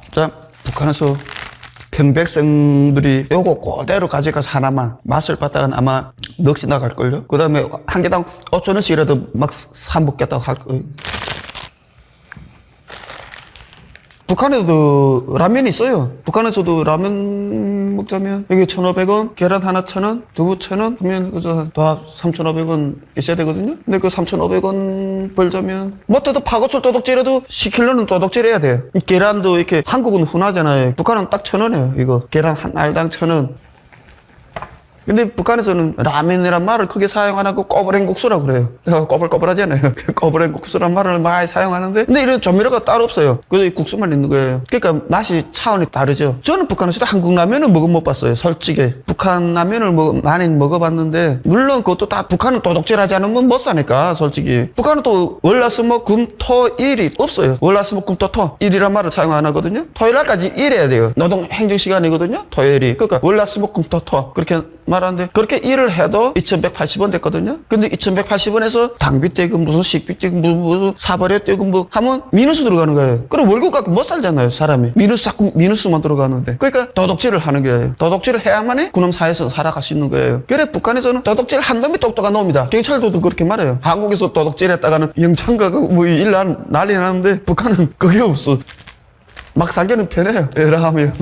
진짜 북한에서 평백성들이 요거 그대로 가져가서 하나만 맛을 봤다가 아마 넋이 나갈걸요? 그 다음에 한 개당 5,000원씩이라도 막 사먹겠다고 할거예요. 북한에도 라면이 있어요. 북한에서도 라면 먹자면 여기 1,500원, 계란 하나 1,000원, 두부 1,000원 하면 그저 다 3,500원 있어야 되거든요. 근데 그 3,500원 벌자면 뭐 또 파고철 도둑질해도 10kg는 도둑질해야 돼요. 이 계란도 이렇게 한국은 흔하잖아요. 북한은 딱 1,000원이에요. 이거 계란 한 알당 1,000원. 근데 북한에서는 라면이란 말을 크게 사용 안 하고 꼬불행국수라고 그래요. 꼬불꼬불하잖아요. 꼬불행국수란 말을 많이 사용하는데 근데 이런 조미료가 따로 없어요. 그래서 국수만 있는 거예요. 그러니까 맛이 차원이 다르죠. 저는 북한에서도 한국 라면은 먹어 못 봤어요. 솔직히 북한 라면을 많이 먹어봤는데 물론 그것도 다 북한은 도둑질하지 않으면 못 사니까 솔직히 북한은 또 월화수목 금토일이 없어요. 월화수목금토토 일이란 말을 사용 안 하거든요. 토요일날까지 일해야 돼요. 노동 행정 시간이거든요. 토요일이 그러니까 월화수목금토토 그렇게 말하는데 그렇게 일을 해도 2,180원 됐거든요. 근데 2,180원에서 당비 떼고 무슨 식비 떼고 무슨 사발에 떼고 뭐 하면 미누스 들어가는 거예요. 그럼 월급 갖고 못 살잖아요, 사람이. 자꾸 미누스만 들어가는데. 그러니까 도둑질을 하는 거예요. 도둑질을 해야만이 그놈 사회에서 살아갈 수 있는 거예요. 그래 북한에서는 도둑질 한 놈이 똑똑한 놈이다. 경찰도 그렇게 말해요. 한국에서 도둑질했다가는 영창 가고 뭐 일 난리 나는데 북한은 그게 없어. 막 살기는 편해요. 왜냐하면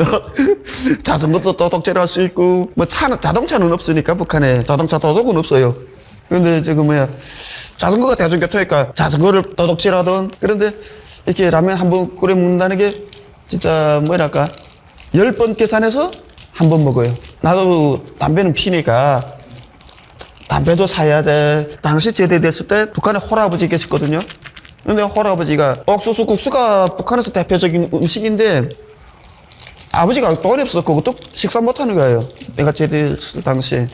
자전거도 도둑질할 수 있고 뭐 차는 자동차는 없으니까 북한에 자동차 도둑은 없어요. 근데 지금 자전거가 대중교통이니까 자전거를 도둑질하던 그런데 이렇게 라면 한 번 끓여 먹는다는 게 진짜 뭐랄까 10번 계산해서 한 번 먹어요. 나도 담배는 피니까 담배도 사야 돼. 당시 제대됐을 때 북한에 홀아버지 계셨거든요. 근데 홀아버지가 옥수수 국수가 북한에서 대표적인 음식인데 아버지가 돈이 없어서 그것도 식사 못하는 거예요. 내가 제대했을 당시에.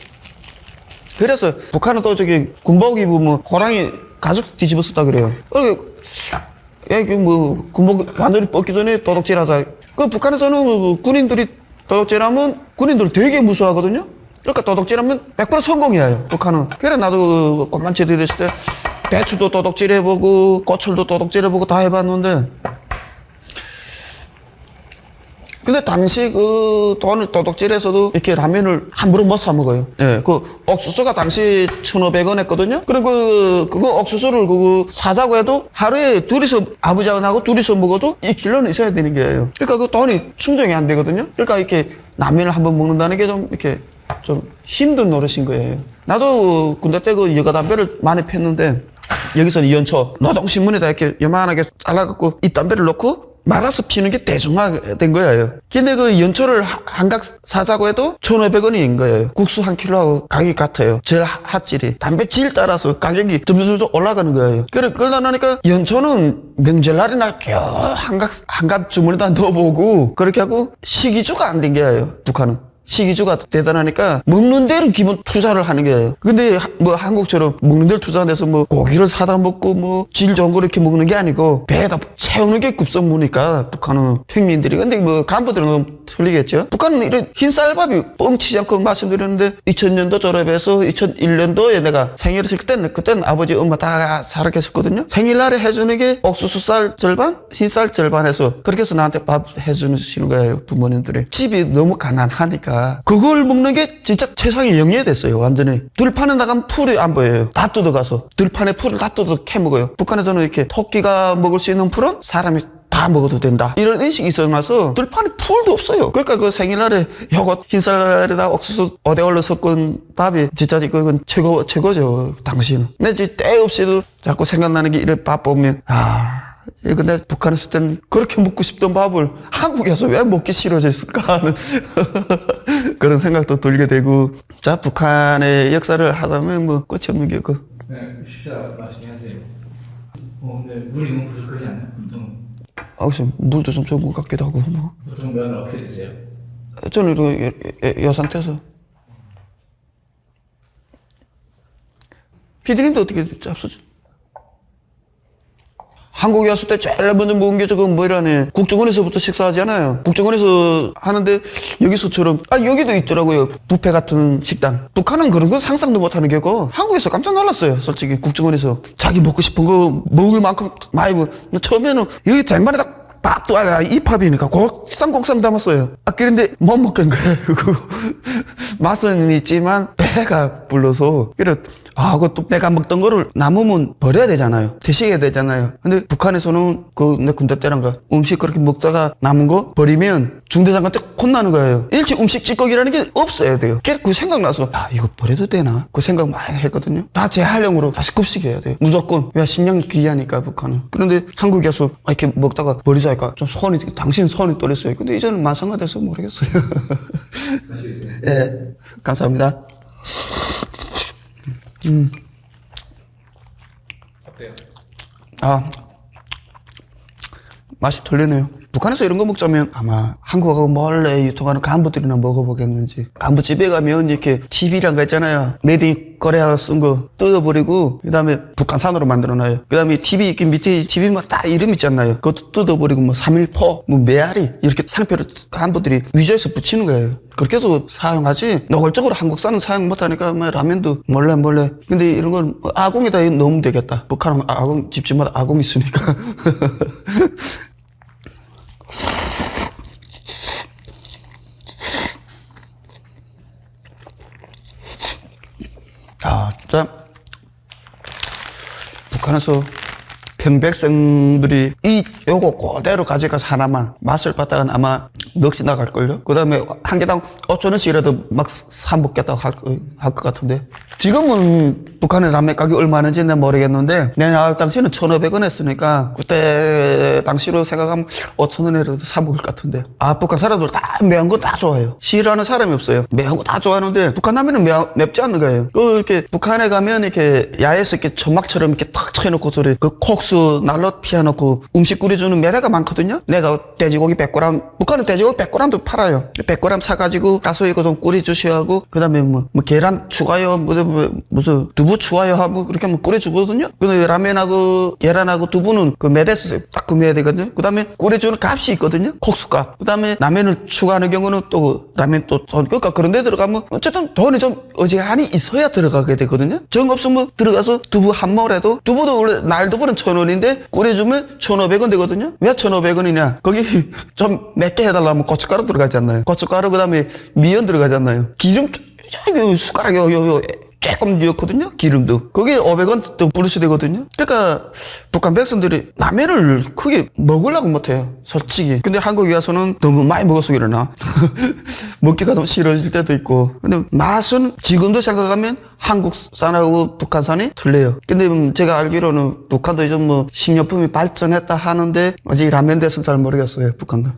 그래서 북한은 또 저기 군복 입으면 호랑이 가죽 뒤집었었다 그래요. 그리고 뭐 군복 완전히 벗기 전에 도둑질하자. 그 북한에서는 군인들이 도둑질하면 군인들 되게 무서워하거든요. 그러니까 도둑질하면 100% 성공이에요. 북한은. 그래 나도 꽃만 제대했을 때 배추도 도둑질 해보고 고철도 도둑질 해보고 다 해봤는데 근데 당시 그 돈을 도둑질해서도 이렇게 라면을 함부로 못 사 먹어요. 예, 그 옥수수가 당시 1,500원 했거든요. 그리고 그거 옥수수를 그거 사자고 해도 하루에 둘이서 아버지하고 둘이서 먹어도 2kg는 있어야 되는 거예요. 그러니까 그 돈이 충족이 안 되거든요. 그러니까 이렇게 라면을 한번 먹는다는 게 좀 이렇게 좀 힘든 노릇인 거예요. 나도 군대 때 그 여가 담배를 많이 폈는데 여기서는 연초 노동신문에다 이렇게 요만하게 잘라갖고 이 담배를 넣고 말아서 피는 게 대중화된 거예요. 근데 그 연초를 한각 사자고 해도 1,500원인 거예요. 국수 한 킬로하고 가격이 같아요. 제일 핫질이. 담배 질 따라서 가격이 점점 올라가는 거예요. 그래, 그러다 나니까 연초는 명절날이나 겨우 한갑 주머니에다 넣어보고 그렇게 하고 식이주가 안 된 거예요. 북한은. 식이주가 대단하니까 먹는 대로 기본 투자를 하는 거예요. 근데 뭐 한국처럼 먹는 대로 투자해서 뭐 고기를 사다 먹고 뭐 질 좋은 거 이렇게 먹는 게 아니고 배에다 채우는 게 급성무니까 북한은 평민들이. 근데 뭐 간부들은 좀 틀리겠죠. 북한은 이런 흰쌀밥이 뻥치지 않고 말씀드렸는데 2000년도 졸업해서 2001년도에 내가 생일을 했을 그때는 아버지 엄마 다 살아 계셨거든요. 생일날에 해주는 게 옥수수쌀 절반 흰쌀 절반 해서 그렇게 해서 나한테 밥 해주시는 거예요. 부모님들이. 집이 너무 가난하니까 그걸 먹는 게 진짜 세상에 영예됐어요. 완전히. 들판에 나가면 풀이 안 보여요. 다 뜯어가서 들판에 풀을 다 뜯어 캐먹어요. 북한에서는 이렇게 토끼가 먹을 수 있는 풀은 사람이 다 먹어도 된다. 이런 인식이 있어나서 들판에 풀도 없어요. 그러니까 그 생일날에 요거 흰쌀에다 옥수수 오대올로 섞은 밥이 진짜 그건 최고죠. 당시는. 근데 이제 때 없이도 자꾸 생각나는 게 이런 밥 보면 이거 내가 북한에 있을 때는 그렇게 먹고 싶던 밥을 한국에서 왜 먹기 싫어졌을까 하는 그런 생각도 들게 되고. 자, 북한의 역사를 하다면 뭐 끝이 없는 게 네, 식사 맛있게 하세요. 근데 물이 너무 부족하지 않나요? 보통 물도 좀 좋은 것 같기도 하고 뭐. 보통 면을 어떻게 드세요? 저는 이렇게 이 상태에서. 피디님도 어떻게 잡수죠? 한국에 왔을 때 제일 먼저 먹은 게 저거 뭐라네. 국정원에서부터 식사하잖아요. 국정원에서 하는데 여기서처럼 여기도 있더라고요. 뷔페 같은 식당. 북한은 그런 거 상상도 못하는 게고 한국에서 깜짝 놀랐어요. 솔직히 국정원에서 자기 먹고 싶은 거 먹을 만큼 많이 처음에는 여기 쟁반에다 밥도 입밥이니까 곡상 담았어요. 그런데 못 먹겠는 거예요. 맛은 있지만 배가 불러서 그래. 그것도 내가 먹던 거를 남으면 버려야 되잖아요. 드셔야 되잖아요. 근데 북한에서는 내 군대 때란가 음식 그렇게 먹다가 남은 거 버리면 중대장한테 혼나는 거예요. 일찍 음식 찌꺼기라는 게 없어야 돼요. 그 생각나서 이거 버려도 되나? 그 생각 많이 했거든요. 다 재활용으로 다시 급식해야 돼요. 무조건. 왜 식량이 귀하니까 북한은. 그런데 한국에서 이렇게 먹다가 버리자니까 좀 당신 손이 떨렸어요. 근데 이제는 마찬가지돼서 모르겠어요. 예, 감사합니다. 어때요? 맛이 틀리네요. 북한에서 이런 거 먹자면 아마 한국하고 몰래 유통하는 간부들이나 먹어보겠는지. 간부집에 가면 이렇게 TV란 거 있잖아요. 메이드 인 코리아 쓴 거 뜯어버리고 그다음에 북한산으로 만들어놔요. 그다음에 TV 이렇게 밑에 TV마다 다 이름 있잖아요. 그것도 뜯어버리고 뭐 3.1포, 뭐 메아리 이렇게 상표를 간부들이 위조해서 붙이는 거예요. 그렇게 해서 사용하지 노골적으로 한국산은 사용 못하니까 뭐 라면도 몰래. 근데 이런 건 아궁에다 넣으면 되겠다. 북한은 아궁 집집마다 아궁 있으니까. 진짜 북한에서 평백성들이 요거 그대로 가져가서 하나만 맛을 봤다가 아마 넋이 나갈걸요? 그 다음에 한 개당 5,000원씩이라도 막 사먹겠다고 할 것 같은데. 지금은 북한의 라면 가격이 얼마는지는 모르겠는데, 내가 당시에는 1,500원 했으니까, 그때 당시로 생각하면 5,000원이라도 사먹을 것 같은데. 북한 사람들 다 매운 거 다 좋아해요. 싫어하는 사람이 없어요. 매운 거 다 좋아하는데, 북한 라면은 맵지 않는 거예요. 이렇게 북한에 가면 이렇게 야외에서 이렇게 천막처럼 이렇게 탁 쳐놓고 소리, 콕스 난로 피워놓고 음식 끓여주는 매래가 많거든요. 내가 돼지고기 100g, 북한은 돼지고기 100g도 팔아요. 100g 사가지고 가서 이거 좀 끓여주셔야 하고, 그 다음에 뭐 계란 추가요, 무슨 두부 추가요 하고 그렇게 하면 끓여주거든요. 근데 라면하고 계란하고 두부는 그 매대에서 딱 구매해야 되거든요. 그 다음에 끓여주는 값이 있거든요. 콕수값. 그 다음에 라면을 추가하는 경우는 또 라면 또 돈, 그러니까 그런 데 들어가면 어쨌든 돈이 좀 어지간히 있어야 들어가게 되거든요. 정 없으면 들어가서 두부 한 모래도, 두부도 원래 날두부는 1,000원인데 끓여주면 1,500원 되거든요. 왜 1,500원이냐? 거기 좀 맵게 해달라면 고춧가루 들어가잖아요. 고춧가루 그 다음에 미연 들어가잖아요. 기름 숟가락 조금 넣거든요. 기름도. 그게 500원 또 플러스 되거든요. 그러니까 북한 백성들이 라면을 크게 먹으려고 못해요. 솔직히. 근데 한국에 와서는 너무 많이 먹어서 일어나. 먹기가 좀 싫어질 때도 있고. 근데 맛은 지금도 생각하면 한국산하고 북한산이 틀려요. 근데 제가 알기로는 북한도 이제 뭐 식료품이 발전했다 하는데 아직 라면 대해서는 잘 모르겠어요. 북한도.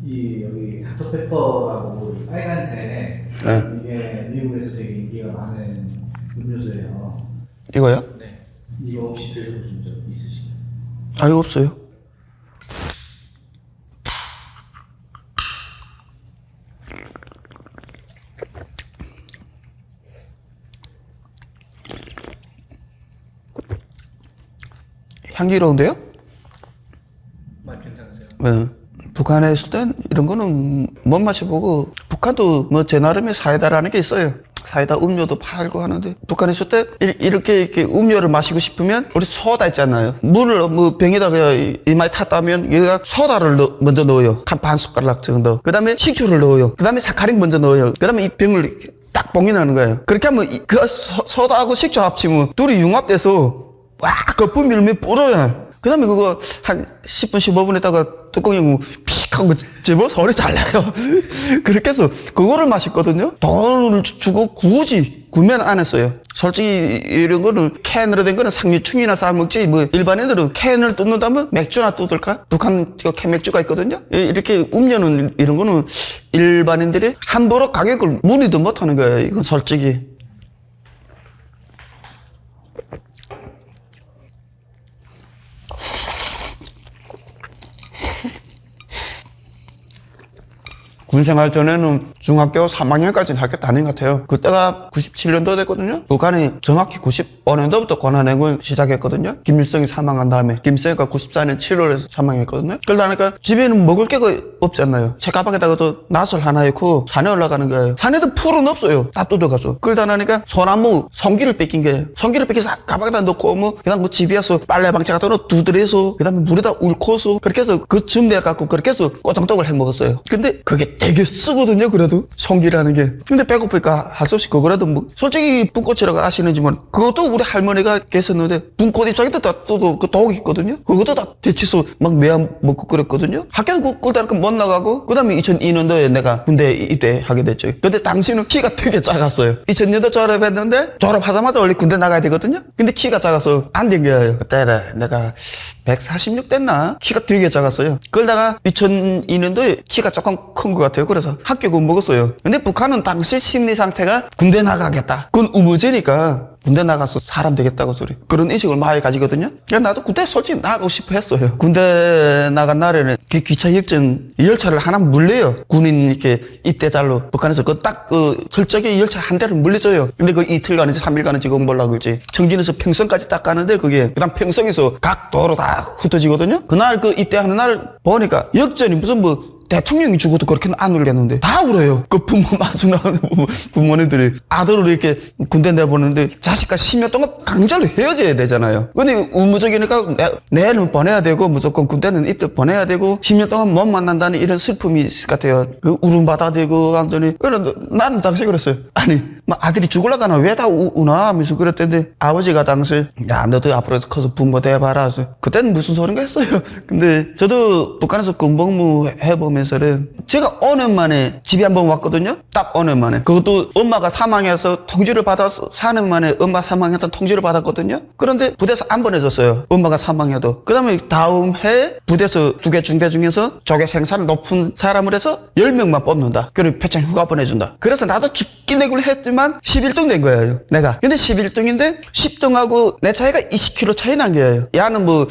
여기 닥터페퍼라고 빨간색 이게 미국에서 되게 인기가 많은 음료수예요. 이거요? 네. 이거 혹시 드셔보신 적 있으신가요? 이거 없어요. 향기로운데요? 맛 괜찮으세요? 네. 북한에 있을 땐 이런 거는 못 마셔보고, 북한도 뭐 제 나름의 사이다라는 게 있어요. 사이다 음료도 팔고 하는데, 북한에 있을 때 이렇게 음료를 마시고 싶으면 우리 소다 있잖아요. 물을 뭐 병에다가 이마에 탔다면 얘가 소다를 먼저 넣어요. 한 반 숟가락 정도. 그 다음에 식초를 넣어요. 그 다음에 사카린 먼저 넣어요. 그 다음에 이 병을 이렇게 딱 봉인하는 거예요. 그렇게 하면 그 소다하고 식초 합치면 둘이 융합돼서 와 거품 밀면 불어요. 그 다음에 그거 한 10분, 15분 있다가 뚜껑이 뭐 픽 하고 제법 소리 잘 나요. 그렇게 해서 그거를 마셨거든요. 돈을 주고 굳이 구매는 안 했어요. 솔직히 이런 거는 캔으로 된 거는 상류층이나 사 먹지, 뭐 일반인들은 캔을 뜯는다면 맥주나 뜯을까? 북한 캔 맥주가 있거든요. 이렇게 음료는 이런 거는 일반인들이 함부로 가격을 문의도 못 하는 거예요. 이건 솔직히. 군 생활 전에는 중학교 3학년까지는 학교 다닌 것 같아요. 그때가 97년도 됐거든요. 북한이 정확히 95년도부터 권한행군 시작했거든요. 김일성이 사망한 다음에. 김일성이가 94년 7월에 사망했거든요. 그러다니까 집에는 먹을 게 거의 없지 않나요? 제 가방에다가도 나설 하나 있고 산에 올라가는 거예요. 산에도 풀은 없어요. 다 뜯어가서. 그러다 나니까 소나무 성기를 뺏긴 거예요. 성기를 뺏겨서 가방에다 넣고 뭐 그다음 뭐 집에 와서 빨래 방치 같은 거 두드려서 그다음에 물에다 울고서 그렇게 해서 그 준비해 갖고 그렇게 해서 꼬장떡을 해 먹었어요. 근데 그게 되게 쓰거든요. 그래도 성기라는 게. 근데 배고프니까 할 수 없이 그거라도 뭐 솔직히 분꽃이라고 아시는지 뭐 그것도 우리 할머니가 계셨는데 분꽃 입장에도 다 뜯어 그 독이 있거든요. 그것도 다 데치서 막 매야 먹고 그랬거든요. 학교는 그러다니까 못 나가고 그다음에 2002년도에 내가 군대 입대하게 됐죠. 근데 당시는 키가 되게 작았어요. 2000년도 졸업했는데 졸업하자마자 원래 군대 나가야 되거든요. 근데 키가 작아서 안 된 거예요. 그때 내가 146 됐나? 키가 되게 작았어요. 그러다가 2002년도에 키가 조금 큰 것 같아요. 그래서 학교 그 먹었어요. 근데 북한은 당시 심리 상태가 군대 나가겠다. 그건 우무제니까 군대 나가서 사람 되겠다고 소리. 그런 인식을 많이 가지거든요. 그래서 나도 군대 솔직히 나가고 싶어 했어요. 군대 나간 날에는 그 기차 역전 열차를 하나 물려요. 군인 이렇게 입대잘로 북한에서 그 딱 그 철저하게 열차 한 대를 물려줘요. 근데 그 이틀간인지 3일간인지 그건 몰라고 그러지. 청진에서 평성까지 딱 가는데 그게 그다음 평성에서 각 도로 다 흩어지거든요. 그날 그 입대하는 날 보니까 역전이 무슨 뭐 대통령이 죽어도 그렇게는 안 울겠는데 다 울어요. 그 부모 마중 나오는 부모님들이 아들을 이렇게 군대 내보내는데 자식과 10년 동안 강제로 헤어져야 되잖아요. 근데 의무적이니까 내는 보내야 되고 무조건 군대는 입대 보내야 되고 10년 동안 못 만난다는 이런 슬픔이 있을 것 같아요. 그 울음받아 되고 완전히. 그런데 나는 당시 그랬어요. 아니 막 아들이 죽으려가나 왜 다 우나 하면서 그랬던데 아버지가 당시 야 너도 앞으로 커서 bun거 돼봐라. 그때는 무슨 소린가 했어요. 근데 저도 북한에서 군복무 해보면 제가 5년 만에 집에 한번 왔거든요. 딱 5년 만에. 그것도 엄마가 사망해서 통지를 받아서 4년 만에 엄마 사망했던 통지를 받았거든요. 그런데 부대에서 안 보내줬어요. 엄마가 사망해도. 그 다음에 다음 해 부대에서 2개 중대 중에서 조개 생산 높은 사람을 해서 10명만 뽑는다. 그리고 패창 휴가 보내준다. 그래서 나도 죽기 내굴 했지만 11등 된 거예요. 내가. 근데 11등인데 10등하고 내 차이가 20kg 차이 난 거예요. 야는 뭐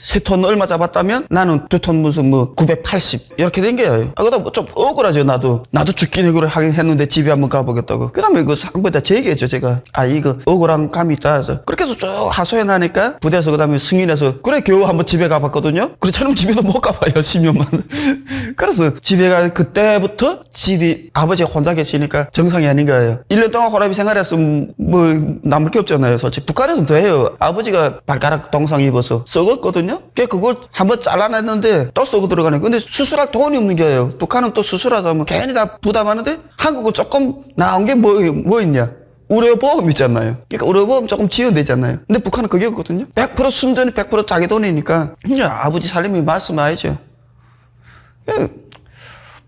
3톤 얼마 잡았다면 나는 2톤 무슨 뭐 980 이렇게 된 거예요. 그러다 뭐 좀 억울하죠. 나도 죽기 내구를 하긴 했는데 집에 한번 가보겠다고. 그 다음에 그 상부에다 제기했죠. 제가 이거 억울한 감이 있다 해서 그렇게 해서 쭉 하소연 하니까 부대에서 그 다음에 승인해서 그래 겨우 한번 집에 가봤거든요. 그렇잖아요. 집에도 못 가봐요. 10년만. 그래서 집에 가 그때부터 집이 아버지가 혼자 계시니까 정상이 아닌 거예요. 1년 동안 호라비 생활했으면 뭐 남을 게 없잖아요. 솔직히 북한에서는 더 해요. 아버지가 발가락 동상 입어서 썩었거든요. 그걸 한번 잘라냈는데 또 썩어 들어가네. 근데 수술할 돈이 없는 거예요. 북한은 또 수술하자면 괜히 다 부담하는데 한국은 조금 나온 게 뭐 있냐? 의료보험 있잖아요. 그러니까 의료보험 조금 지원되잖아요. 근데 북한은 그게 없거든요. 100% 순전히 100% 자기 돈이니까 그냥 아버지 살림이 말씀하야죠.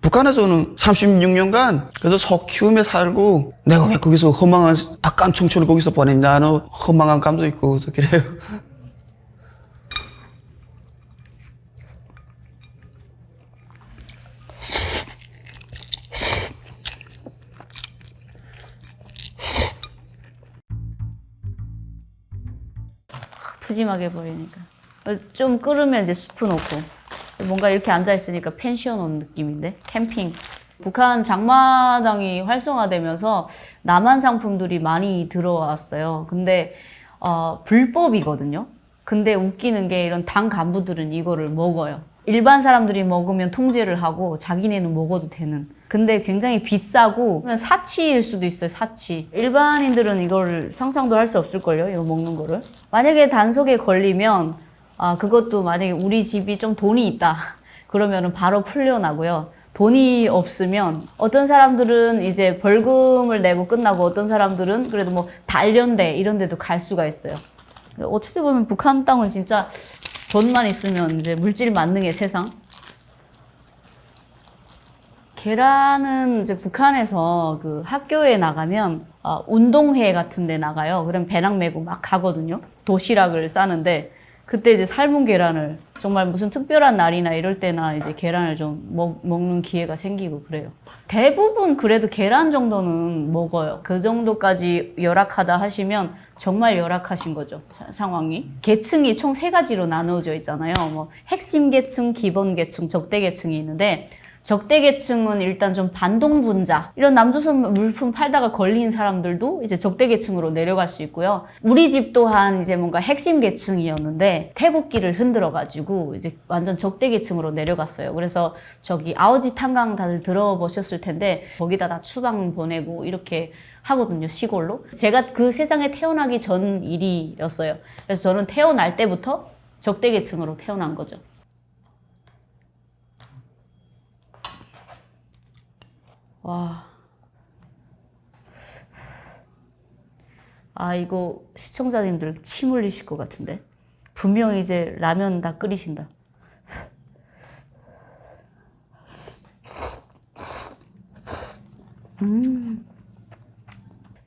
북한에서는 36년간 그래서 소 키우며 살고 내가 왜 거기서 허망한 아까운 청춘을 거기서 보냈냐 하는 허망한 감도 있고 그래요. 푸짐하게 보이니까 좀 끓으면 이제 스프 넣고 뭔가 이렇게 앉아있으니까 펜션 온 느낌인데 캠핑. 북한 장마당이 활성화되면서 남한 상품들이 많이 들어왔어요. 근데 불법이거든요. 근데 웃기는 게 이런 당 간부들은 이거를 먹어요. 일반 사람들이 먹으면 통제를 하고 자기네는 먹어도 되는. 근데 굉장히 비싸고 사치일 수도 있어요. 사치. 일반인들은 이걸 상상도 할 수 없을걸요. 이거 먹는 거를. 만약에 단속에 걸리면 그것도 만약에 우리 집이 좀 돈이 있다. 그러면은 바로 풀려나고요. 돈이 없으면 어떤 사람들은 이제 벌금을 내고 끝나고 어떤 사람들은 그래도 뭐 단련대 이런 데도 갈 수가 있어요. 어떻게 보면 북한 땅은 진짜 돈만 있으면 이제 물질 만능의 세상. 계란은 이제 북한에서 그 학교에 나가면 운동회 같은 데 나가요. 그럼 배낭 메고 막 가거든요. 도시락을 싸는데 그때 이제 삶은 계란을 정말 무슨 특별한 날이나 이럴 때나 이제 계란을 좀 먹는 기회가 생기고 그래요. 대부분 그래도 계란 정도는 먹어요. 그 정도까지 열악하다 하시면 정말 열악하신 거죠. 상황이. 계층이 총 3가지로 나누어져 있잖아요. 뭐 핵심 계층, 기본 계층, 적대 계층이 있는데 적대계층은 일단 좀 반동분자, 이런 남조선 물품 팔다가 걸린 사람들도 이제 적대계층으로 내려갈 수 있고요. 우리 집 또한 이제 뭔가 핵심 계층이었는데 태국기를 흔들어가지고 이제 완전 적대계층으로 내려갔어요. 그래서 저기 아오지 탄강 다들 들어보셨을 텐데 거기다 다 추방 보내고 이렇게 하거든요, 시골로. 제가 그 세상에 태어나기 전 일이었어요. 그래서 저는 태어날 때부터 적대계층으로 태어난 거죠. 와. 아, 이거 시청자님들 침 흘리실 것 같은데. 분명히 이제 라면 다 끓이신다.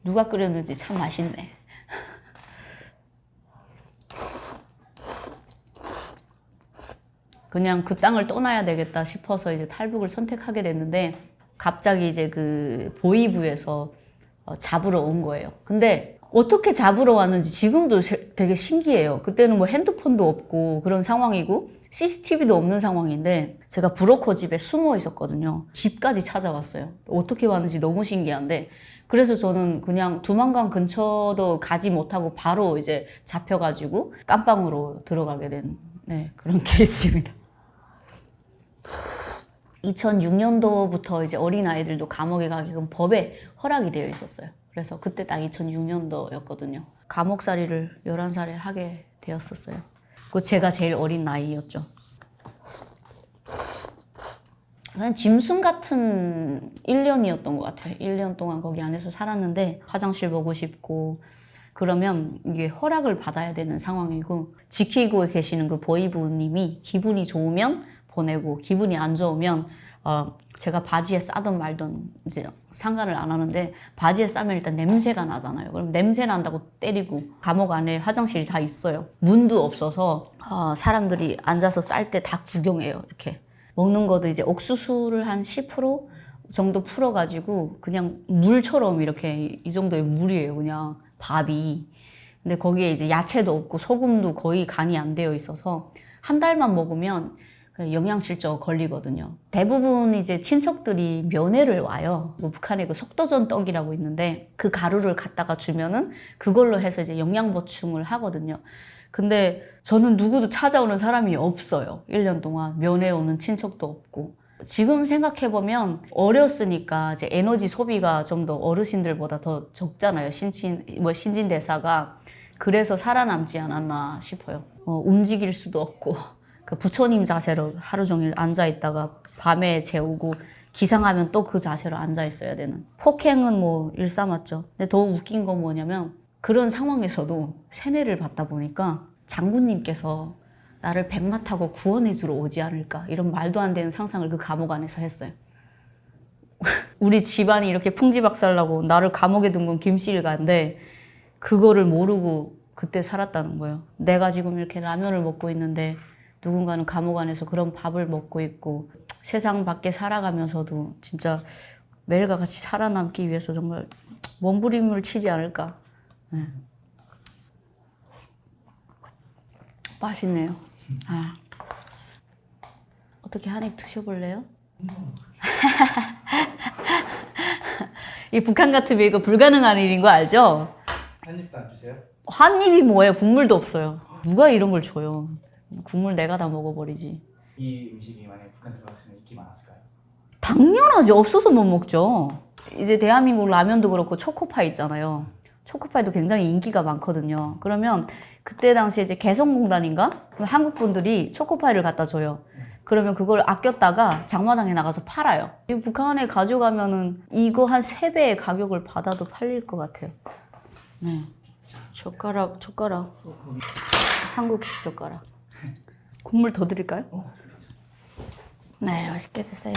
누가 끓였는지 참 맛있네. 그냥 그 땅을 떠나야 되겠다 싶어서 이제 탈북을 선택하게 됐는데 갑자기 이제 그 보이부에서 잡으러 온 거예요. 근데 어떻게 잡으러 왔는지 지금도 되게 신기해요. 그때는 뭐 핸드폰도 없고 그런 상황이고 CCTV도 없는 상황인데 제가 브로커 집에 숨어 있었거든요. 집까지 찾아왔어요. 어떻게 왔는지 너무 신기한데 그래서 저는 그냥 두만강 근처도 가지 못하고 바로 이제 잡혀가지고 깜빵으로 들어가게 된 그런 케이스입니다. 2006년도부터 이제 어린아이들도 감옥에 가게끔 법에 허락이 되어 있었어요. 그래서 그때 딱 2006년도였거든요. 감옥살이를 11살에 하게 되었었어요. 그 제가 제일 어린 나이였죠. 그냥 짐승 같은 1년이었던 것 같아요. 1년 동안 거기 안에서 살았는데 화장실 보고 싶고 그러면 이게 허락을 받아야 되는 상황이고 지키고 계시는 그 보이부님이 기분이 좋으면 보내고 기분이 안 좋으면 제가 바지에 싸든 말든 이제 상관을 안 하는데 바지에 싸면 일단 냄새가 나잖아요. 그럼 냄새 난다고 때리고 감옥 안에 화장실이 다 있어요. 문도 없어서 사람들이 앉아서 쌀 때 다 구경해요. 이렇게 먹는 것도 이제 옥수수를 한 10% 정도 풀어가지고 그냥 물처럼 이렇게 이 정도의 물이에요. 그냥 밥이. 근데 거기에 이제 야채도 없고 소금도 거의 간이 안 되어 있어서 한 달만 먹으면 영양실조 걸리거든요. 대부분 이제 친척들이 면회를 와요. 북한에 그 속도전 떡이라고 있는데 그 가루를 갖다가 주면은 그걸로 해서 이제 영양 보충을 하거든요. 근데 저는 누구도 찾아오는 사람이 없어요. 1년 동안 면회 오는 친척도 없고. 지금 생각해보면 어렸으니까 이제 에너지 소비가 좀 더 어르신들보다 더 적잖아요. 신진대사가. 그래서 살아남지 않았나 싶어요. 움직일 수도 없고. 그 부처님 자세로 하루 종일 앉아있다가 밤에 재우고 기상하면 또 그 자세로 앉아있어야 되는. 폭행은 뭐 일삼았죠. 근데 더 웃긴 건 뭐냐면 그런 상황에서도 세뇌를 받다 보니까 장군님께서 나를 백마 타고 구원해주러 오지 않을까 이런 말도 안 되는 상상을 그 감옥 안에서 했어요. 우리 집안이 이렇게 풍지박살나고 나를 감옥에 둔 건 김씨일가인데 그거를 모르고 그때 살았다는 거예요. 내가 지금 이렇게 라면을 먹고 있는데 누군가는 감옥 안에서 그런 밥을 먹고 있고 세상 밖에 살아가면서도 진짜 매일과 같이 살아남기 위해서 정말 몸부림을 치지 않을까. 네. 맛있네요. 어떻게 한 입 드셔볼래요? 이 북한 같으면 이거 불가능한 일인 거 알죠? 한 입도 안 주세요? 한 입이 뭐예요? 국물도 없어요. 누가 이런 걸 줘요? 국물 내가 다 먹어버리지. 이 음식이 만약에 북한 들어갔으면 인기 많았을까요? 당연하지. 없어서 못 먹죠. 이제 대한민국 라면도 그렇고 초코파이 있잖아요. 초코파이도 굉장히 인기가 많거든요. 그러면 그때 당시에 이제 개성공단인가? 한국 분들이 초코파이를 갖다 줘요. 그러면 그걸 아꼈다가 장마당에 나가서 팔아요. 북한에 가져가면은 이거 한 3배의 가격을 받아도 팔릴 것 같아요. 네. 젓가락. 한국식 젓가락. 국물 더 드릴까요? 네, 맛있게 드세요.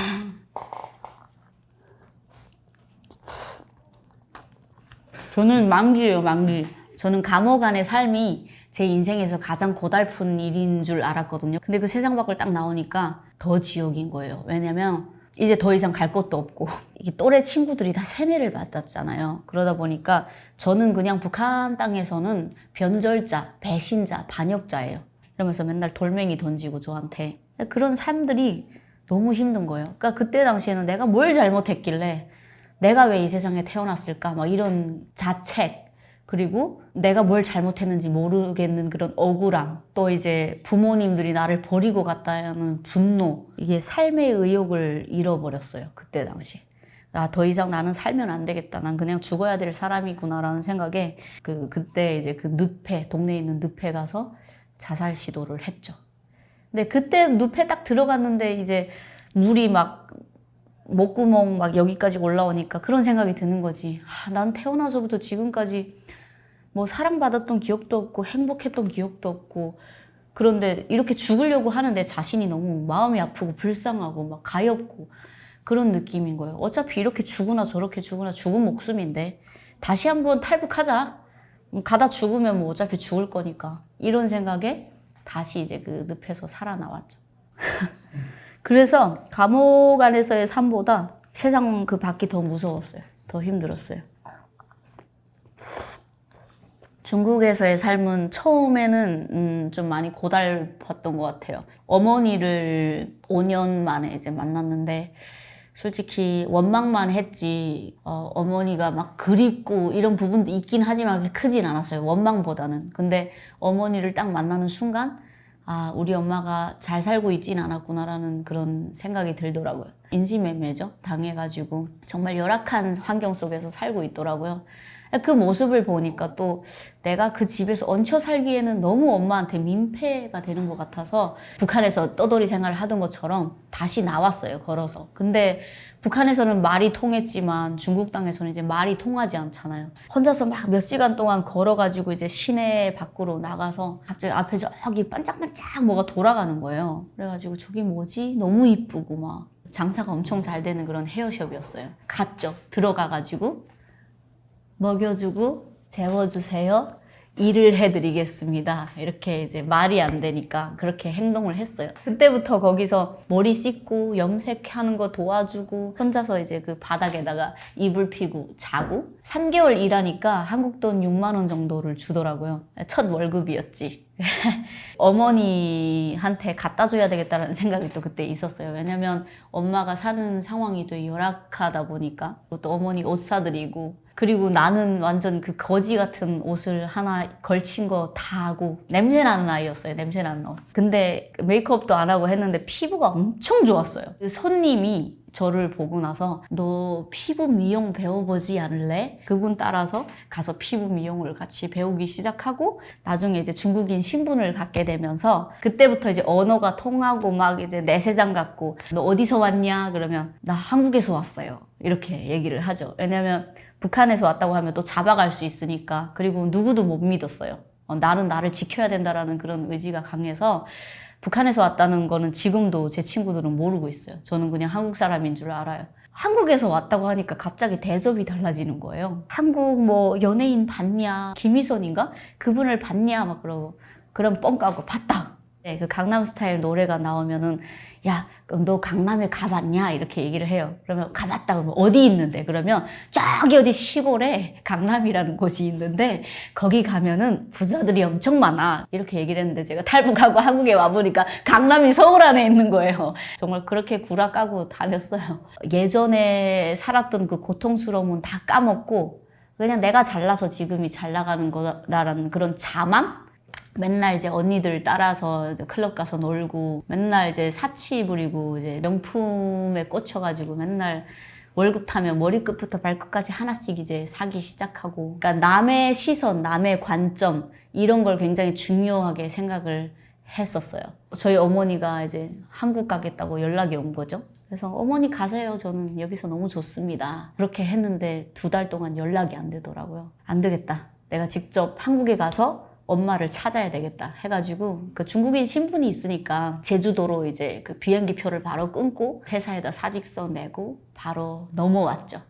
저는 만기예요, 만기. 저는 감옥 안의 삶이 제 인생에서 가장 고달픈 일인 줄 알았거든요. 근데 그 세상 밖을 딱 나오니까 더 지옥인 거예요. 왜냐면 이제 더 이상 갈 곳도 없고 이게 또래 친구들이 다 세뇌를 받았잖아요. 그러다 보니까 저는 그냥 북한 땅에서는 변절자, 배신자, 반역자예요. 이러면서 맨날 돌멩이 던지고 저한테. 그런 삶들이 너무 힘든 거예요. 그러니까 그때 당시에는 내가 뭘 잘못했길래 내가 왜 이 세상에 태어났을까 막 이런 자책, 그리고 내가 뭘 잘못했는지 모르겠는 그런 억울함, 또 이제 부모님들이 나를 버리고 갔다는 분노, 이게 삶의 의욕을 잃어버렸어요. 그때 당시. 더 이상 나는 살면 안 되겠다. 난 그냥 죽어야 될 사람이구나라는 생각에 그때 이제 그 늪에, 동네에 있는 늪에 가서 자살 시도를 했죠. 근데 그때 늪에 딱 들어갔는데 이제 물이 막 목구멍 막 여기까지 올라오니까 그런 생각이 드는 거지. 난 태어나서부터 지금까지 뭐 사랑받았던 기억도 없고 행복했던 기억도 없고, 그런데 이렇게 죽으려고 하는 내 자신이 너무 마음이 아프고 불쌍하고 막 가엾고 그런 느낌인 거예요. 어차피 이렇게 죽으나 저렇게 죽으나 죽은 목숨인데 다시 한번 탈북하자. 가다 죽으면 뭐 어차피 죽을 거니까. 이런 생각에 다시 이제 그 늪에서 살아나왔죠. 그래서 감옥 안에서의 삶보다 세상 그 밖이 더 무서웠어요. 더 힘들었어요. 중국에서의 삶은 처음에는 좀 많이 고달팠던 것 같아요. 어머니를 5년 만에 이제 만났는데 솔직히 원망만 했지 어머니가 막 그립고 이런 부분도 있긴 하지만 그렇게 크진 않았어요. 원망보다는. 근데 어머니를 딱 만나는 순간 우리 엄마가 잘 살고 있진 않았구나라는 그런 생각이 들더라고요. 인지매매죠. 당해가지고 정말 열악한 환경 속에서 살고 있더라고요. 그 모습을 보니까 또 내가 그 집에서 얹혀 살기에는 너무 엄마한테 민폐가 되는 것 같아서 북한에서 떠돌이 생활을 하던 것처럼 다시 나왔어요, 걸어서. 근데 북한에서는 말이 통했지만 중국 땅에서는 이제 말이 통하지 않잖아요. 혼자서 막 몇 시간 동안 걸어가지고 이제 시내 밖으로 나가서 갑자기 앞에 저기 반짝반짝 뭐가 돌아가는 거예요. 그래가지고 저기 뭐지? 너무 이쁘고 막 장사가 엄청 잘 되는 그런 헤어숍이었어요. 갔죠. 들어가가지고 먹여주고 재워주세요. 일을 해드리겠습니다. 이렇게 이제 말이 안 되니까 그렇게 행동을 했어요. 그때부터 거기서 머리 씻고 염색하는 거 도와주고 혼자서 이제 그 바닥에다가 이불 피고 자고 3개월 일하니까 한국 돈 6만 원 정도를 주더라고요. 첫 월급이었지. 어머니한테 갖다 줘야 되겠다는 생각이 또 그때 있었어요. 왜냐면 엄마가 사는 상황이 또 열악하다 보니까 또 어머니 옷 사드리고, 그리고 나는 완전 그 거지 같은 옷을 하나 걸친 거 다 하고 냄새나는 아이였어요. 냄새나는 옷. 근데 메이크업도 안 하고 했는데 피부가 엄청 좋았어요. 그 손님이 저를 보고 나서 너 피부 미용 배워보지 않을래? 그분 따라서 가서 피부 미용을 같이 배우기 시작하고 나중에 이제 중국인 신분을 갖게 되면서 그때부터 이제 언어가 통하고 막 이제 내세장 같고 너 어디서 왔냐? 그러면 나 한국에서 왔어요. 이렇게 얘기를 하죠. 왜냐면 북한에서 왔다고 하면 또 잡아갈 수 있으니까. 그리고 누구도 못 믿었어요. 나는 나를 지켜야 된다라는 그런 의지가 강해서 북한에서 왔다는 거는 지금도 제 친구들은 모르고 있어요. 저는 그냥 한국 사람인 줄 알아요. 한국에서 왔다고 하니까 갑자기 대접이 달라지는 거예요. 한국 뭐 연예인 봤냐? 김희선인가? 그분을 봤냐? 막 그러고. 그럼 뻥 까고 봤다. 네, 그 강남스타일 노래가 나오면은 야, 너 강남에 가봤냐? 이렇게 얘기를 해요. 그러면 가봤다. 그러면 어디 있는데? 그러면 저기 어디 시골에 강남이라는 곳이 있는데 거기 가면은 부자들이 엄청 많아. 이렇게 얘기를 했는데 제가 탈북하고 한국에 와보니까 강남이 서울 안에 있는 거예요. 정말 그렇게 구라 까고 다녔어요. 예전에 살았던 그 고통스러움은 다 까먹고 그냥 내가 잘나서 지금이 잘 나가는 거라는 그런 자만? 맨날 이제 언니들 따라서 클럽 가서 놀고 맨날 이제 사치 부리고 이제 명품에 꽂혀가지고 맨날 월급 타면 머리끝부터 발끝까지 하나씩 이제 사기 시작하고, 그러니까 남의 시선, 남의 관점 이런 걸 굉장히 중요하게 생각을 했었어요. 저희 어머니가 이제 한국 가겠다고 연락이 온 거죠. 그래서 어머니 가세요. 저는 여기서 너무 좋습니다. 그렇게 했는데 2달 동안 연락이 안 되더라고요. 안 되겠다. 내가 직접 한국에 가서 엄마를 찾아야 되겠다 해가지고 그 중국인 신분이 있으니까 제주도로 이제 그 비행기 표를 바로 끊고 회사에다 사직서 내고 바로 넘어왔죠.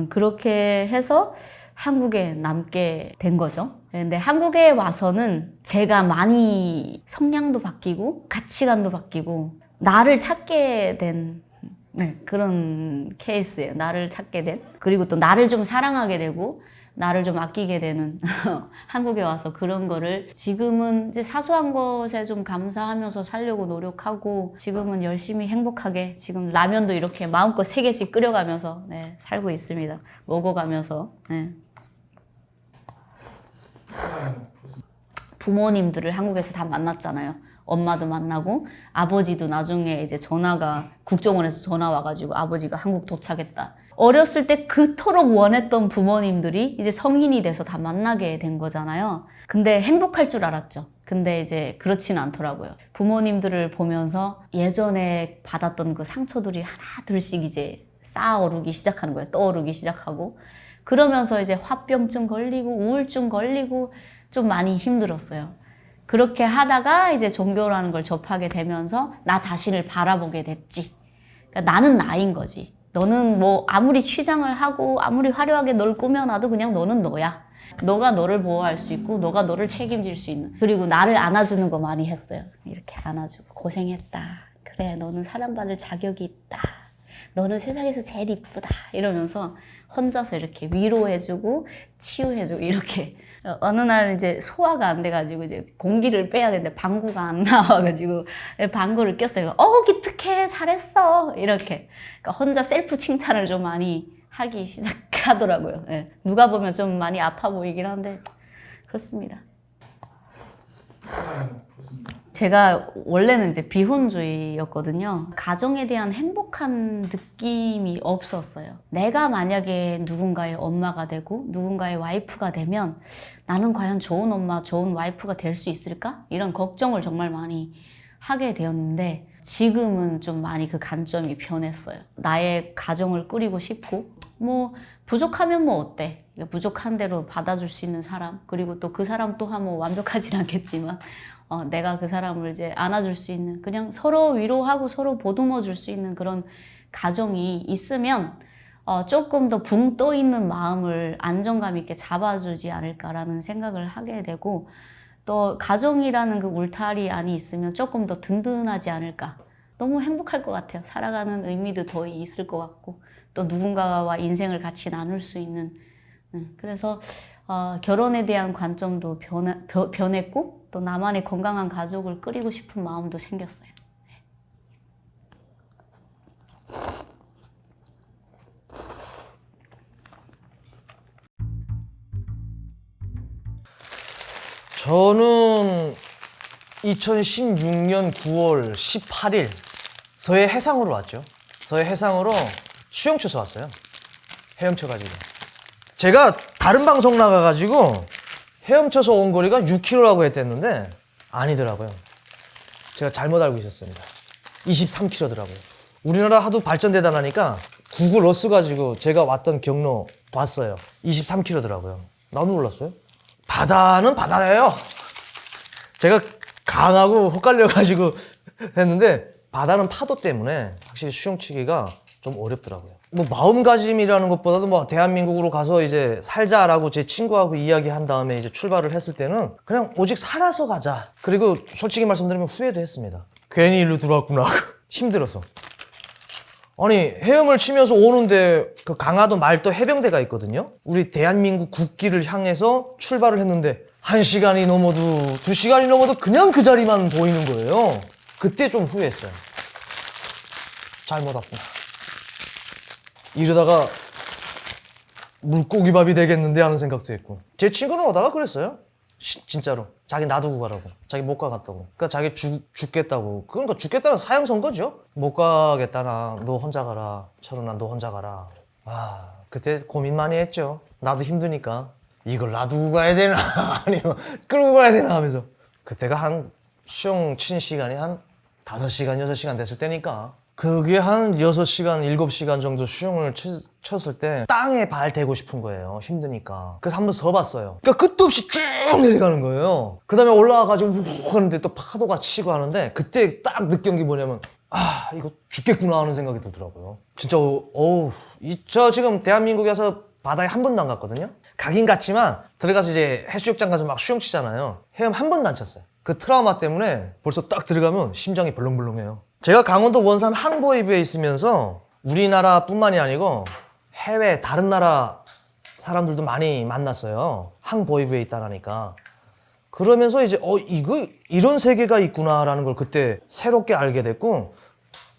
그렇게 해서 한국에 남게 된 거죠. 근데 한국에 와서는 제가 많이 성향도 바뀌고 가치관도 바뀌고 나를 찾게 된 그런 케이스예요. 나를 찾게 된. 그리고 또 나를 좀 사랑하게 되고 나를 좀 아끼게 되는 한국에 와서 그런 거를 지금은 이제 사소한 것에 좀 감사하면서 살려고 노력하고 지금은 열심히 행복하게 지금 라면도 이렇게 마음껏 3개씩 끓여가면서 네, 살고 있습니다. 먹어가면서. 네. 부모님들을 한국에서 다 만났잖아요. 엄마도 만나고 아버지도 나중에 이제 전화가 국정원에서 전화 와가지고 아버지가 한국 도착했다. 어렸을 때 그토록 원했던 부모님들이 이제 성인이 돼서 다 만나게 된 거잖아요. 근데 행복할 줄 알았죠. 근데 이제 그렇지는 않더라고요. 부모님들을 보면서 예전에 받았던 그 상처들이 하나둘씩 이제 쌓아오르기 시작하는 거예요. 떠오르기 시작하고. 그러면서 이제 화병증 걸리고 우울증 걸리고 좀 많이 힘들었어요. 그렇게 하다가 이제 종교라는 걸 접하게 되면서 나 자신을 바라보게 됐지. 그러니까 나는 나인 거지. 너는 뭐 아무리 취장을 하고 아무리 화려하게 널 꾸며놔도 그냥 너는 너야. 너가 너를 보호할 수 있고 너가 너를 책임질 수 있는. 그리고 나를 안아주는 거 많이 했어요. 이렇게 안아주고 고생했다. 그래 너는 사랑받을 자격이 있다. 너는 세상에서 제일 이쁘다. 이러면서 혼자서 이렇게 위로해주고 치유해주고 이렇게. 어느 날 이제 소화가 안 돼가지고 이제 공기를 빼야 되는데 방구가 안 나와가지고 방구를 꼈어요. 기특해 잘했어 이렇게. 그러니까 혼자 셀프 칭찬을 좀 많이 하기 시작하더라고요. 예. 누가 보면 좀 많이 아파 보이긴 한데 그렇습니다. 제가 원래는 이제 비혼주의였거든요. 가정에 대한 행복한 느낌이 없었어요. 내가 만약에 누군가의 엄마가 되고 누군가의 와이프가 되면 나는 과연 좋은 엄마, 좋은 와이프가 될 수 있을까? 이런 걱정을 정말 많이 하게 되었는데 지금은 좀 많이 그 관점이 변했어요. 나의 가정을 꾸리고 싶고 뭐 부족하면 뭐 어때? 부족한 대로 받아줄 수 있는 사람, 그리고 또 그 사람 또한 뭐 완벽하진 않겠지만 내가 그 사람을 이제 안아줄 수 있는, 그냥 서로 위로하고 서로 보듬어 줄 수 있는 그런 가정이 있으면 조금 더 붕 떠 있는 마음을 안정감 있게 잡아주지 않을까라는 생각을 하게 되고, 또 가정이라는 그 울타리 안이 있으면 조금 더 든든하지 않을까. 너무 행복할 것 같아요. 살아가는 의미도 더 있을 것 같고, 또 누군가와 인생을 같이 나눌 수 있는. 그래서 결혼에 대한 관점도 변했고, 또 나만의 건강한 가족을 꾸리고 싶은 마음도 생겼어요. 저는 2016년 9월 18일 서해 해상으로 왔죠. 서해 해상으로 수영 쳐서 왔어요. 헤엄쳐가지고. 제가 다른 방송 나가가지고 헤엄쳐서 온 거리가 6km라고 했댔는데 아니더라고요. 제가 잘못 알고 있었습니다. 23km더라고요. 우리나라 하도 발전되다 나니까 구글 어스 가지고 제가 왔던 경로 봤어요. 23km더라고요. 나도 몰랐어요. 바다는 바다예요. 제가 강하고 헛갈려가지고 했는데 바다는 파도 때문에 확실히 수영치기가 좀 어렵더라고요. 뭐 마음가짐이라는 것보다도 뭐 대한민국으로 가서 이제 살자라고 제 친구하고 이야기한 다음에 이제 출발을 했을 때는 그냥 오직 살아서 가자. 그리고 솔직히 말씀드리면 후회도 했습니다. 괜히 일로 들어왔구나. 힘들어서. 아니 헤엄을 치면서 오는데 그 강화도 말도 해병대가 있거든요. 우리 대한민국 국기를 향해서 출발을 했는데 1시간이 넘어도 2시간이 넘어도 그냥 그 자리만 보이는 거예요. 그때 좀 후회했어요. 잘못 왔구나. 이러다가 물고기밥이 되겠는데 하는 생각도 했고. 제 친구는 오다가 그랬어요. 진짜로. 자기 놔두고 가라고. 자기 못 가겠다고. 그러니까 자기 죽겠다고. 그러니까 죽겠다는 사형 선고죠. 못 가겠다나 너 혼자 가라. 철원아 너 혼자 가라. 아 그때 고민 많이 했죠. 나도 힘드니까 이걸 놔두고 가야 되나 아니면 끌고 가야 되나 하면서. 그때가 한 수영 친 시간이 한 5시간 6시간 됐을 때니까 그게 한 6시간 7시간 정도 수영을 쳤을 때 땅에 발 대고 싶은 거예요. 힘드니까. 그래서 한번 서봤어요. 그러니까 끝도 없이 쭉 내려가는 거예요. 그 다음에 올라와가지고 훅 하는데 또 파도가 치고 하는데 그때 딱 느낀 게 뭐냐면 아 이거 죽겠구나 하는 생각이 들더라고요. 진짜 저 지금 대한민국에서 바다에 한 번도 안 갔거든요. 가긴 갔지만 들어가서 이제 해수욕장 가서 막 수영 치잖아요. 헤엄 한 번도 안 쳤어요. 그 트라우마 때문에 벌써 딱 들어가면 심장이 벌렁벌렁해요. 제가 강원도 원산 항보이부에 있으면서 우리나라뿐만이 아니고 해외 다른 나라 사람들도 많이 만났어요. 항보위부에 있다라니까. 그러면서 이제 이거 이런 세계가 있구나라는 걸 그때 새롭게 알게 됐고,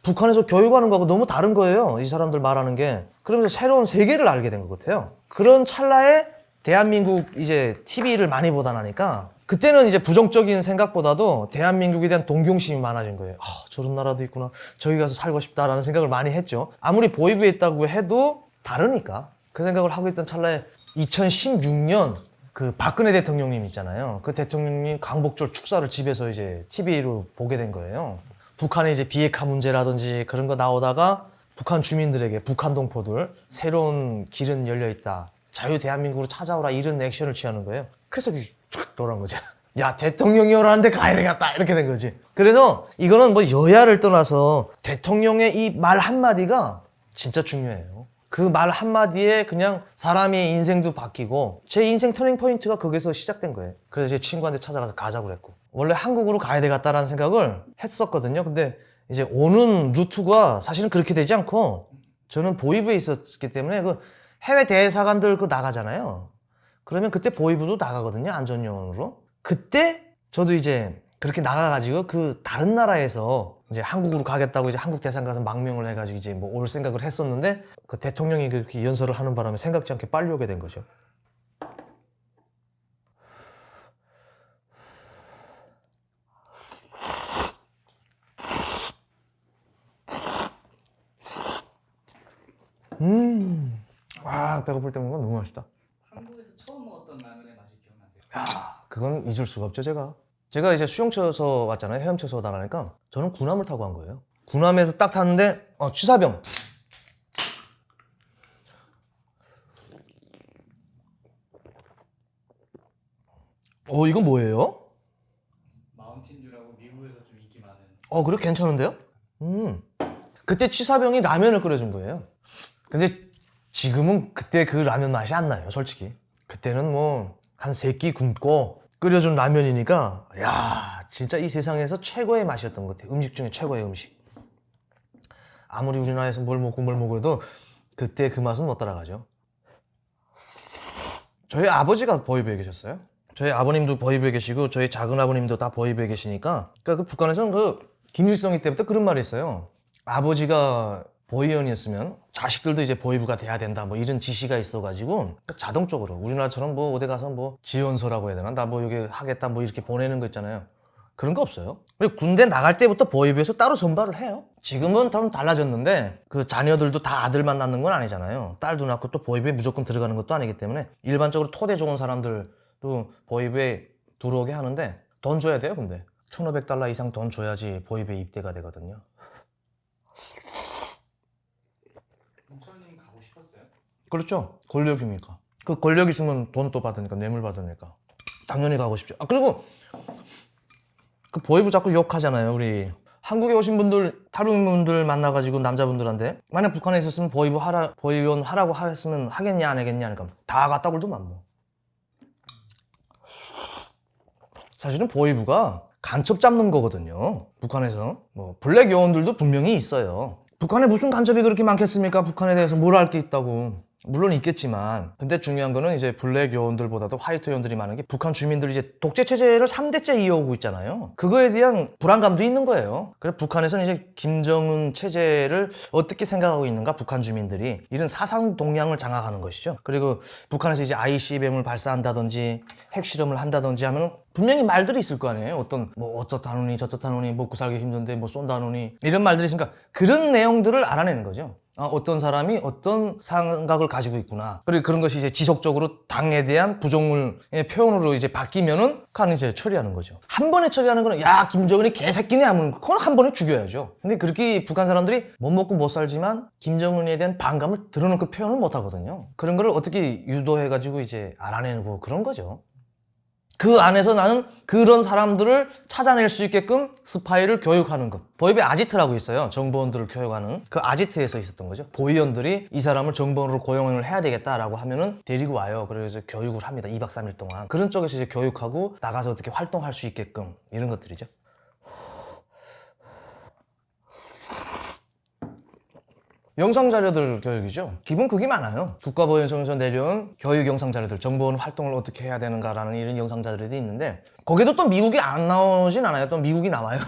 북한에서 교육하는 거하고 너무 다른 거예요. 이 사람들 말하는 게. 그러면서 새로운 세계를 알게 된 것 같아요. 그런 찰나에 대한민국 이제 TV를 많이 보다 나니까 그때는 이제 부정적인 생각보다도 대한민국에 대한 동경심이 많아진 거예요. 저런 나라도 있구나. 저기 가서 살고 싶다라는 생각을 많이 했죠. 아무리 보위부에 있다고 해도 다르니까. 그 생각을 하고 있던 찰나에 2016년 그 박근혜 대통령님 있잖아요. 그 대통령님 광복절 축사를 집에서 이제 TV로 보게 된 거예요. 북한의 이제 비핵화 문제라든지 그런 거 나오다가 북한 주민들에게 북한 동포들 새로운 길은 열려 있다. 자유 대한민국으로 찾아오라 이런 액션을 취하는 거예요. 그래서 쫙 돌아온 거죠. 야, 대통령이 오라는데 가야 되겠다 이렇게 된 거지. 그래서 이거는 뭐 여야를 떠나서 대통령의 이 말 한마디가 진짜 중요해요. 그 말 한마디에 그냥 사람의 인생도 바뀌고 제 인생 터닝 포인트가 거기서 시작된 거예요. 그래서 제 친구한테 찾아가서 가자고 그랬고 원래 한국으로 가야 되겠다라는 생각을 했었거든요. 근데 이제 오는 루트가 사실은 그렇게 되지 않고 저는 보위부에 있었기 때문에 그 해외 대사관들 그 나가잖아요. 그러면 그때 보위부도 나가거든요. 안전요원으로. 그때 저도 이제 그렇게 나가가지고 그 다른 나라에서 이제 한국으로 가겠다고 이제 한국 대사관 가서 망명을 해가지고 이제 뭐 올 생각을 했었는데 그 대통령이 그렇게 연설을 하는 바람에 생각지 않게 빨리 오게 된 거죠. 배고플 때 먹는 건 너무 맛있다. 한국에서 처음 먹었던 라면의 맛이 기억나세요? 그건 잊을 수가 없죠, 제가 이제 수영쳐서 왔잖아요. 헤엄쳐서 오다 나니까 저는 군함을 타고 간 거예요. 군함에서 딱 탔는데 취사병. 이건 뭐예요? 마운틴듀라고 미국에서 좀 인기 많은. 그래 괜찮은데요? 그때 취사병이 라면을 끓여준 거예요. 근데 지금은 그때 그 라면 맛이 안 나요, 솔직히. 그때는 뭐 한 3끼 굶고 끓여준 라면이니까 야 진짜 이 세상에서 최고의 맛이었던 것 같아요. 음식 중에 최고의 음식. 아무리 우리나라에서 뭘 먹어도 그때 그 맛은 못 따라가죠. 저희 아버지가 보위부에 계셨어요. 저희 아버님도 보위부에 계시고 저희 작은 아버님도 다 보위부에 계시니까 그러니까 그 북한에서는 그 김일성이 때부터 그런 말이 있어요. 아버지가 보위원이었으면 자식들도 이제 보위부가 돼야 된다 뭐 이런 지시가 있어가지고 자동적으로 우리나라처럼 뭐 어디 가서 뭐 지원서라고 해야 되나 나 뭐 여기 하겠다 뭐 이렇게 보내는 거 있잖아요. 그런 거 없어요. 그리고 군대 나갈 때부터 보위부에서 따로 선발을 해요. 지금은 좀 달라졌는데 그 자녀들도 다 아들만 낳는 건 아니잖아요. 딸도 낳고 또 보위부에 무조건 들어가는 것도 아니기 때문에 일반적으로 토대 좋은 사람들도 보위부에 들어오게 하는데 돈 줘야 돼요. 근데 $1,500 이상 돈 줘야지 보위부에 입대가 되거든요. 동철님 가고 싶었어요? 그렇죠. 권력이니까. 그 권력 있으면 돈 또 받으니까 뇌물 받으니까 당연히 가고 싶죠. 그리고 그 보위부 자꾸 욕하잖아요. 우리 한국에 오신 분들 탈북민분들 만나가지고 남자분들한테 만약 북한에 있었으면 보위부 하라 보위원 하라고 했으면 하겠냐 안 하겠냐 하니까 다 갔다 그러더만 뭐. 사실은 보위부가 간첩 잡는 거거든요. 북한에서 뭐 블랙 요원들도 분명히 있어요. 북한에 무슨 간첩이 그렇게 많겠습니까? 북한에 대해서 뭘 알 게 있다고. 물론 있겠지만 근데 중요한 거는 이제 블랙 요원들보다도 화이트 요원들이 많은 게 북한 주민들이 이제 독재 체제를 3대째 이어오고 있잖아요. 그거에 대한 불안감도 있는 거예요. 그래서 북한에서는 이제 김정은 체제를 어떻게 생각하고 있는가 북한 주민들이 이런 사상 동향을 장악하는 것이죠. 그리고 북한에서 이제 ICBM을 발사한다든지 핵실험을 한다든지 하면 분명히 말들이 있을 거 아니에요. 어떤 뭐 어떻다노니 저떻다노니 먹고 살기 힘든데 뭐 쏜다노니 이런 말들이 있으니까 그런 내용들을 알아내는 거죠. 어떤 사람이 어떤 생각을 가지고 있구나. 그리고 그런 것이 이제 지속적으로 당에 대한 부정의 표현으로 이제 바뀌면은 그건 이제 처리하는 거죠. 한 번에 처리하는 거는 야 김정은이 개새끼네 하면 그건 한 번에 죽여야죠. 근데 그렇게 북한 사람들이 못 먹고 못 살지만 김정은에 대한 반감을 드러놓고 표현을 못 하거든요. 그런 거를 어떻게 유도해가지고 이제 알아내고 그런 거죠. 그 안에서 나는 그런 사람들을 찾아낼 수 있게끔 스파이를 교육하는 것. 보위부에 아지트라고 있어요. 정보원들을 교육하는. 그 아지트에서 있었던 거죠. 보위원들이 이 사람을 정보원으로 고용을 해야 되겠다라고 하면은 데리고 와요. 그래서 교육을 합니다. 2박 3일 동안. 그런 쪽에서 이제 교육하고 나가서 어떻게 활동할 수 있게끔 이런 것들이죠. 영상 자료들 교육이죠. 기본 그게 많아요. 국가보훈성에서 내려온 교육 영상 자료들, 정보원 활동을 어떻게 해야 되는가라는 이런 영상 자료들이 있는데 거기도 또 미국이 안 나오진 않아요. 또 미국이 나와요.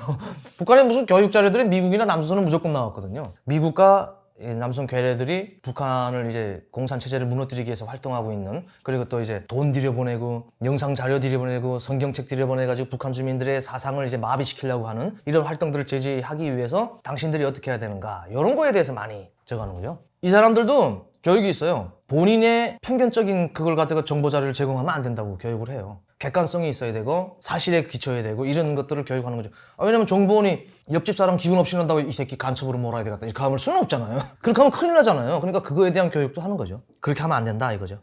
북한의 무슨 교육 자료들이 미국이나 남조선은 무조건 나왔거든요. 미국과 남성 괴뢰들이 북한을 이제 공산 체제를 무너뜨리기 위해서 활동하고 있는, 그리고 또 이제 돈 들여보내고 영상 자료 들여보내고 성경책 들여보내가지고 북한 주민들의 사상을 이제 마비시키려고 하는 이런 활동들을 제지하기 위해서 당신들이 어떻게 해야 되는가 이런 거에 대해서 많이 적어가는 거죠. 이 사람들도 교육이 있어요. 본인의 편견적인 그걸 가지고 정보 자료를 제공하면 안 된다고 교육을 해요. 객관성이 있어야 되고 사실에 기초해야 되고 이런 것들을 교육하는 거죠. 왜냐면 정보원이 옆집 사람 기분 없이 난다고 이 새끼 간첩으로 몰아야 되겠다 이렇게 하면 수는 없잖아요. 그렇게 하면 큰일 나잖아요. 그러니까 그거에 대한 교육도 하는 거죠. 그렇게 하면 안 된다 이거죠.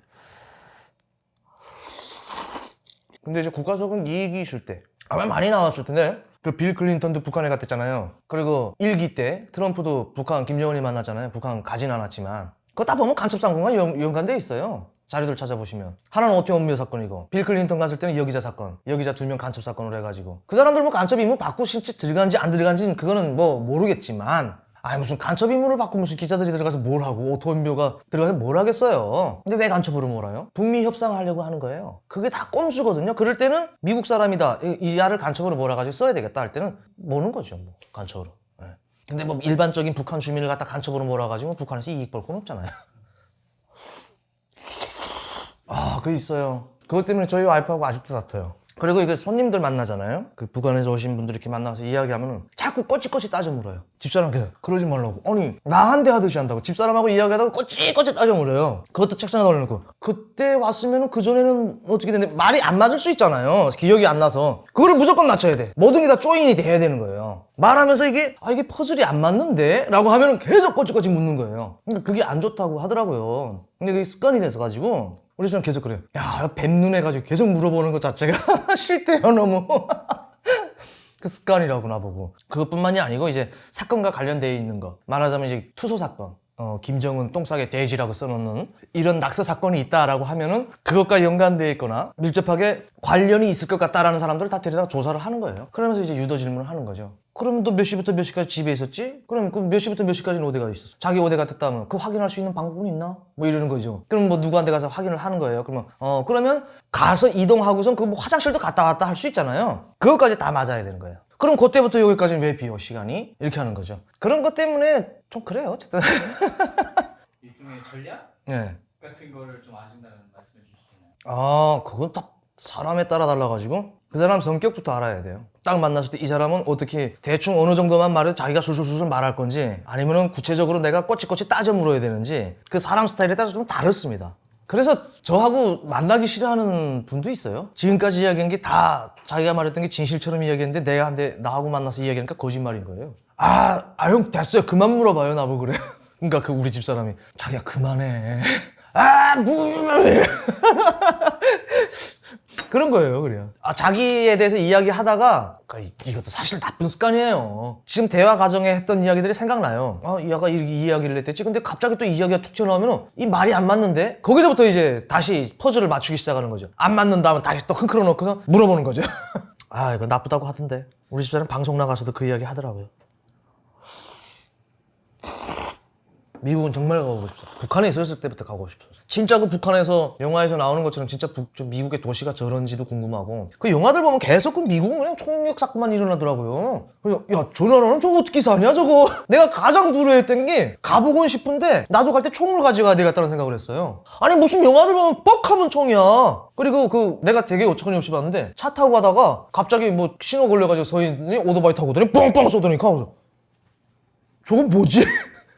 근데 이제 국가적인 이익이 있을 때 아마 많이 나왔을 텐데 그 빌 클린턴도 북한에 갔댔잖아요. 그리고 1기 때 트럼프도 북한 김정은이 만났잖아요. 북한 가진 않았지만 그거 다 보면 간첩상공과 연관되어 있어요. 자료들 찾아보시면 하나는 오태원묘 사건이고 빌 클린턴 갔을 때는 여기자 사건, 여기자 2명 간첩 사건으로 해가지고 그 사람들 뭐 간첩 임무 받고 실제 들어간지 안 들어간지는 그거는 뭐 모르겠지만 아니 무슨 간첩 임무를 받고 무슨 기자들이 들어가서 뭘 하고 오태원묘가 들어가서 뭘 하겠어요. 근데 왜 간첩으로 몰아요? 북미 협상하려고 하는 거예요. 그게 다 꼼수거든요. 그럴 때는 미국 사람이다 이 야를 간첩으로 몰아가지고 써야 되겠다 할 때는 모는 거죠. 뭐 간첩으로. 네. 근데 뭐 일반적인 북한 주민을 갖다 간첩으로 몰아가지고 북한에서 이익 볼 건 없잖아요. 그거 있어요. 그것 때문에 저희 와이프하고 아직도 다퉈요. 그리고 이게 손님들 만나잖아요. 그 북한에서 오신 분들 이렇게 만나서 이야기하면은 자꾸 꼬치꼬치 따져 물어요. 집사람한테 그러지 말라고. 아니 나한테 하듯이 한다고. 집사람하고 이야기하다가 꼬치꼬치 따져 물어요. 그것도 책상에 올려놓고 그때 왔으면은 그전에는 어떻게 됐는데 말이 안 맞을 수 있잖아요. 기억이 안 나서 그거를 무조건 맞춰야 돼. 모든 게 다 조인이 돼야 되는 거예요. 말하면서 이게 퍼즐이 안 맞는데? 라고 하면은 계속 꼬치꼬치 묻는 거예요. 그러니까 그게 안 좋다고 하더라고요. 근데 그게 습관이 돼서가지고 우리 집은 계속 그래요. 야, 뱀눈 해가지고 계속 물어보는 것 자체가 싫대요, 너무. 그 습관이라고 나보고. 그것뿐만이 아니고 이제 사건과 관련되어 있는 거. 말하자면 이제 투소 사건. 김정은 똥싸게 돼지라고 써놓는 이런 낙서 사건이 있다라고 하면은 그것과 연관되어 있거나 밀접하게 관련이 있을 것 같다라는 사람들을 다 데려다가 조사를 하는 거예요. 그러면서 이제 유도 질문을 하는 거죠. 그러면 너 몇 시부터 몇 시까지 집에 있었지? 그러면 몇 시부터 몇 시까지는 어디가 있었어? 자기 어디가 됐다면 그 확인할 수 있는 방법은 있나? 뭐 이러는 거죠. 그럼 뭐 누구한테 가서 확인을 하는 거예요. 그러면 가서 이동하고선 그 뭐 화장실도 갔다 왔다 할 수 있잖아요. 그것까지 다 맞아야 되는 거예요. 그럼 그때부터 여기까지는 왜 비어 시간이? 이렇게 하는 거죠. 그런 것 때문에 좀 그래요 어쨌든. 일종의 전략 네. 같은 거를 좀 아신다는 말씀해 주실 수 있나요? 그건 딱 사람에 따라 달라가지고 그 사람 성격부터 알아야 돼요. 딱 만났을 때 이 사람은 어떻게 대충 어느 정도만 말해도 자기가 술술술 말할 건지 아니면은 구체적으로 내가 꼬치꼬치 따져 물어야 되는지 그 사람 스타일에 따라서 좀 다릅니다. 그래서 저하고 만나기 싫어하는 분도 있어요. 지금까지 이야기한 게 다 자기가 말했던 게 진실처럼 이야기했는데 내가 한데 나하고 만나서 이야기하니까 거짓말인 거예요. 형 됐어요. 그만 물어봐요 나보고 그래. 그러니까 그 우리 집사람이 자기야 그만해. 그런 거예요, 그래요. 자기에 대해서 이야기하다가 이것도 사실 나쁜 습관이에요. 지금 대화 과정에 했던 이야기들이 생각나요. 얘가 이 이야기를 했댔지. 근데 갑자기 또 이 이야기가 툭 튀어나오면 이 말이 안 맞는데? 거기서부터 이제 다시 퍼즐을 맞추기 시작하는 거죠. 안 맞는다 하면 다시 또 흔들어 놓고서 물어보는 거죠. 이거 나쁘다고 하던데. 우리 집사람 방송 나가서도 그 이야기 하더라고요. 미국은 정말 가고 싶어. 북한에 있었을 때부터 가고 싶어. 진짜 그 북한에서 영화에서 나오는 것처럼 진짜 미국의 도시가 저런지도 궁금하고 그 영화들 보면 계속 그 미국은 그냥 총력 사건만 일어나더라고요. 그래서 야, 저 나라는 저거 어떻게 사냐 저거. 내가 가장 두려워했던 게 가보곤 싶은데 나도 갈 때 총을 가져가야 되겠다는 생각을 했어요. 아니 무슨 영화들 보면 뻑하면 총이야. 그리고 내가 되게 어처구니 없이 봤는데 차 타고 가다가 갑자기 뭐 신호 걸려가지고 서인이 오토바이 타고 오더니 뻥뻥 쏘더니 가고 저건 뭐지?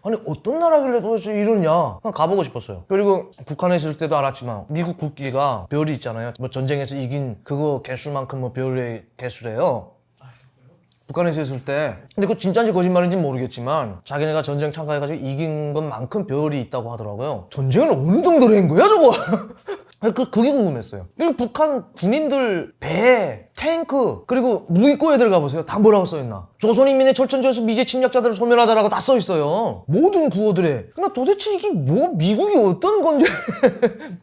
아니 어떤 나라길래 도대체 이러냐. 그냥 가보고 싶었어요. 그리고 북한에 있을 때도 알았지만 미국 국기가 별이 있잖아요. 뭐 전쟁에서 이긴 그거 개수만큼 뭐 별의 개수래요. 북한에서 있을 때. 근데 그거 진짜인지 거짓말인지 모르겠지만 자기네가 전쟁 참가해가지고 이긴 것만큼 별이 있다고 하더라고요. 전쟁을 어느 정도로 한 거야 저거? 그게 궁금했어요. 그리고 북한 군인들 배, 탱크, 그리고 무기고에 들어가 보세요. 다 뭐라고 써있나? 조선인민의 철천지에서 미제 침략자들을 소멸하자라고 다 써있어요. 모든 구호들에. 그러니까 도대체 이게 뭐 미국이 어떤 건지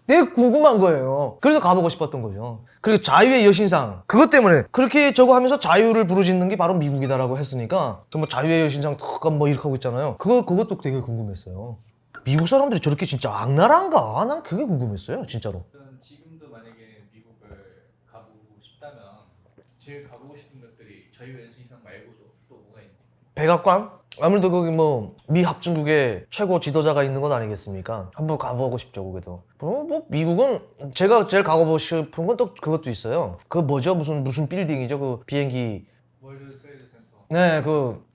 되게 궁금한 거예요. 그래서 가보고 싶었던 거죠. 그리고 자유의 여신상 그것 때문에 그렇게 저거 하면서 자유를 부르짖는 게 바로 미국이다라고 했으니까 뭐 자유의 여신상 턱 뭐 이렇게 하고 있잖아요. 그것도 되게 궁금했어요. 미국 사람들이 저렇게 진짜 악랄한가? 난 그게 궁금했어요, 진짜로. 저는 지금도 만약에 미국을 가보고 싶다면 제일 가보고 싶은 것들이 자유의 여신상 말고도 또 뭐가 있나요? 백악관? 아무래도 거기 뭐 미 합중국의 최고 지도자가 있는 것 아니겠습니까? 한번 가보고 싶죠, 거기도. 뭐 미국은 제가 제일 가보고 싶은 건 또 그것도 있어요. 그 뭐죠? 무슨 빌딩이죠? 그 비행기. 월드 트레이드 센터. 네,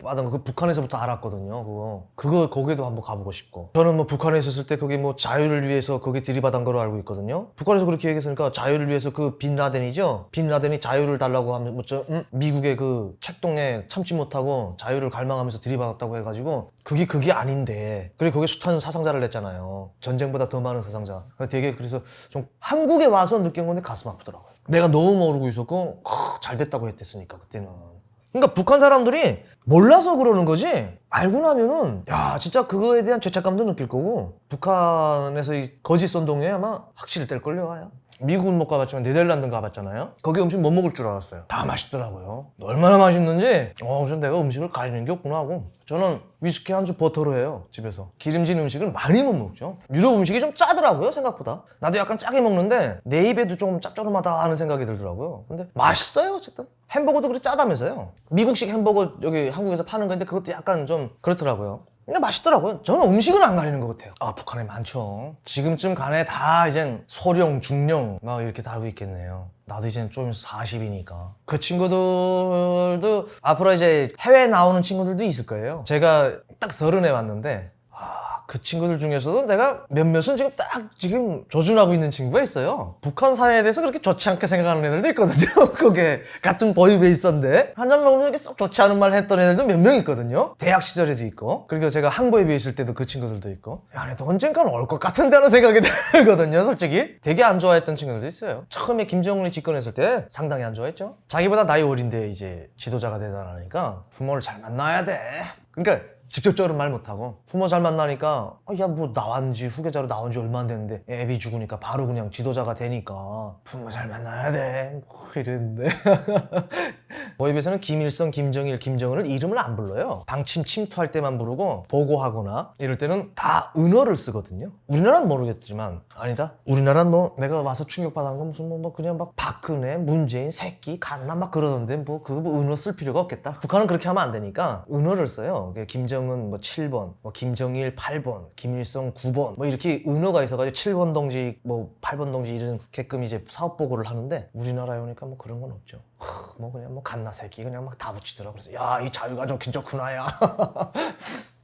맞아. 그 북한에서부터 알았거든요. 그거 거기도 한번 가보고 싶고. 저는 뭐 북한에 있었을 때 거기 뭐 자유를 위해서 거기 들이받은 거로 알고 있거든요. 북한에서 그렇게 얘기했으니까 자유를 위해서 그 빈 라덴이죠. 빈 라덴이 자유를 달라고 하면 미국의 그 책동에 참지 못하고 자유를 갈망하면서 들이받았다고 해가지고 그게 아닌데. 그리고 거기에 숱한 사상자를 냈잖아요. 전쟁보다 더 많은 사상자. 되게 그래서 좀 한국에 와서 느낀 건데 가슴 아프더라고요. 내가 너무 모르고 있었고 잘 됐다고 했댔으니까 그때는. 그러니까 북한 사람들이 몰라서 그러는 거지 알고 나면은 야 진짜 그거에 대한 죄책감도 느낄 거고 북한에서 이 거짓 선동에 아마 확실히 뗄걸요. 아야. 미국은 못 가봤지만 네덜란드 가봤잖아요. 거기 음식 못 먹을 줄 알았어요. 다 맛있더라고요. 얼마나 맛있는지 전 내가 음식을 가리는 게 없구나 하고. 저는 위스키 한 주 버터로 해요, 집에서. 기름진 음식을 많이 못 먹죠. 유럽 음식이 좀 짜더라고요, 생각보다. 나도 약간 짜게 먹는데 내 입에도 좀 짭조름하다 하는 생각이 들더라고요. 근데 맛있어요, 어쨌든. 햄버거도 그렇게 짜다면서요. 미국식 햄버거 여기 한국에서 파는 건데 그것도 약간 좀 그렇더라고요. 근데 맛있더라고요. 저는 음식은 안 가리는 것 같아요. 북한에 많죠. 지금쯤 간에 다 이젠 소령, 중령 막 이렇게 다루고 있겠네요. 나도 이제 좀 40이니까. 그 친구들도 앞으로 이제 해외에 나오는 친구들도 있을 거예요. 제가 딱 30에 왔는데 그 친구들 중에서도 내가 몇몇은 지금 조준하고 있는 친구가 있어요. 북한 사회에 대해서 그렇게 좋지 않게 생각하는 애들도 있거든요. 그게 같은 보이베 있었는데 한잔 먹으면 이렇게 썩 좋지 않은 말 했던 애들도 몇 명 있거든요. 대학 시절에도 있고 그리고 제가 항보이베 있을 때도 그 친구들도 있고 야, 그래도 언젠가는 올 것 같은데 하는 생각이 들거든요. 솔직히 되게 안 좋아했던 친구들도 있어요. 처음에 김정은이 집권했을 때 상당히 안 좋아했죠. 자기보다 나이 어린데 이제 지도자가 되다라니까 부모를 잘 만나야 돼. 그러니까 직접적으로 말 못하고 부모 잘 만나니까 야 뭐 나왔지 후계자로 나온 지 얼마 안 됐는데 애비 죽으니까 바로 그냥 지도자가 되니까 부모 잘 만나야 돼 뭐 이랬는데 보이베에서는 김일성, 김정일, 김정은을 이름을 안 불러요. 방침 침투할 때만 부르고 보고하거나 이럴 때는 다 은어를 쓰거든요. 우리나라는 모르겠지만 아니다. 우리나라는 뭐 내가 와서 충격받은 건 무슨 뭐 그냥 막 박근혜, 문재인, 새끼, 갓나 막 그러던데 뭐 그거 뭐 은어 쓸 필요가 없겠다. 북한은 그렇게 하면 안 되니까 은어를 써요. 김정은 뭐 7번, 뭐 김정일 8번, 김일성 9번 뭐 이렇게 은어가 있어가지고 7번 동지 뭐 8번 동지 이렇게끔 이제 사업 보고를 하는데 우리나라에 오니까 뭐 그런 건 없죠. 뭐 그냥 뭐 갓나 새끼 그냥 막 다 붙이더라. 그래서 야 이 자유가 좀 좋구나 야.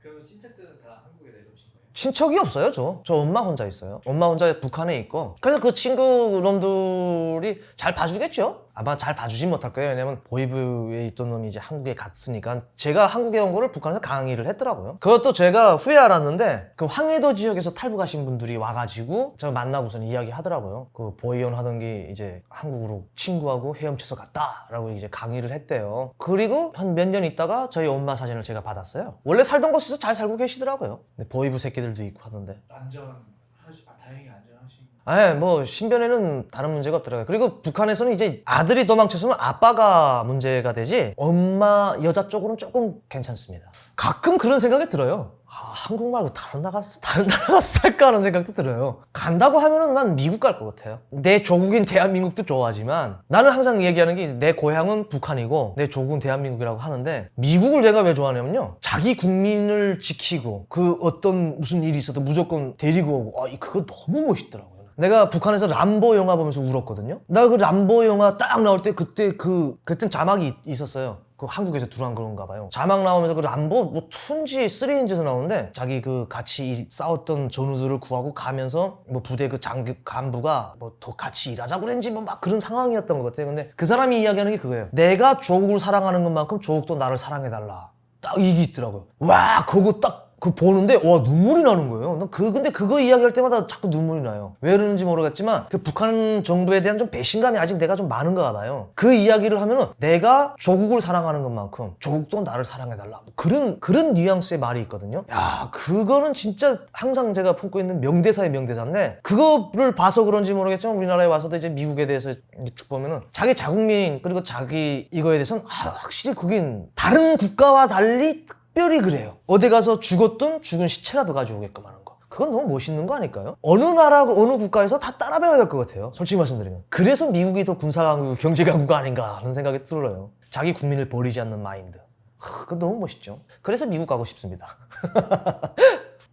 그러면 친척들은 다 한국에 내려오신 거예요? 친척이 없어요. 저 엄마 혼자 있어요. 엄마 혼자 북한에 있고 그래서 그 친구놈들이 잘 봐주겠죠. 아마 잘 봐주진 못할 거예요. 왜냐면 보이브에 있던 놈이 이제 한국에 갔으니까 제가 한국에 온 거를 북한에서 강의를 했더라고요. 그것도 제가 후에 알았는데 그 황해도 지역에서 탈북하신 분들이 와가지고 저 만나고선 이야기 하더라고요. 그 보이온 하던 게 이제 한국으로 친구하고 헤엄쳐서 갔다라고 이제 강의를 했대요. 그리고 한 몇 년 있다가 저희 엄마 사진을 제가 받았어요. 원래 살던 곳에서 잘 살고 계시더라고요. 근데 보이브 새끼들도 있고 하던데. 다행히 안전하신. 뭐 신변에는 다른 문제가 없더라고요. 그리고 북한에서는 이제 아들이 도망쳤으면 아빠가 문제가 되지 엄마 여자 쪽으로는 조금 괜찮습니다. 가끔 그런 생각이 들어요. 한국 말고 다른 나라 가서 살까 하는 생각도 들어요. 간다고 하면은 난 미국 갈 것 같아요. 내 조국인 대한민국도 좋아하지만 나는 항상 얘기하는 게 내 고향은 북한이고 내 조국은 대한민국이라고 하는데 미국을 내가 왜 좋아하냐면요. 자기 국민을 지키고 그 어떤 무슨 일이 있어도 무조건 데리고 오고 그거 너무 멋있더라고요. 내가 북한에서 람보 영화 보면서 울었거든요. 나 그 람보 영화 딱 나올 때 그땐 자막이 있었어요. 그 한국에서 들어간 그런가 봐요. 자막 나오면서 그 람보 뭐 2인지 3인지에서 나오는데 자기 그 같이 싸웠던 전우들을 구하고 가면서 뭐 부대 그 간부가 뭐 더 같이 일하자고 그랬는지 뭐 막 그런 상황이었던 것 같아요. 근데 그 사람이 이야기하는 게 그거예요. 내가 조국을 사랑하는 것만큼 조국도 나를 사랑해달라. 딱 이게 있더라고요. 와 그거 딱 그 보는데 와 눈물이 나는 거예요. 근데 그거 이야기할 때마다 자꾸 눈물이 나요. 왜 그러는지 모르겠지만 그 북한 정부에 대한 좀 배신감이 아직 내가 좀 많은가 봐요. 그 이야기를 하면은 내가 조국을 사랑하는 것만큼 조국도 나를 사랑해달라. 뭐 그런 뉘앙스의 말이 있거든요. 야 그거는 진짜 항상 제가 품고 있는 명대사의 명대사인데 그거를 봐서 그런지 모르겠지만 우리나라에 와서도 이제 미국에 대해서 쭉 보면은 자기 자국민 그리고 자기 이거에 대해서는 확실히 그긴 다른 국가와 달리 특별히 그래요. 어디 가서 죽었든 죽은 시체라도 가져오게끔 하는 거. 그건 너무 멋있는 거 아닐까요? 어느 나라고 어느 국가에서 다 따라 배워야 될 것 같아요. 솔직히 말씀드리면. 그래서 미국이 더 군사강국, 경제강국 아닌가 하는 생각이 들어요. 자기 국민을 버리지 않는 마인드. 그거 너무 멋있죠. 그래서 미국 가고 싶습니다.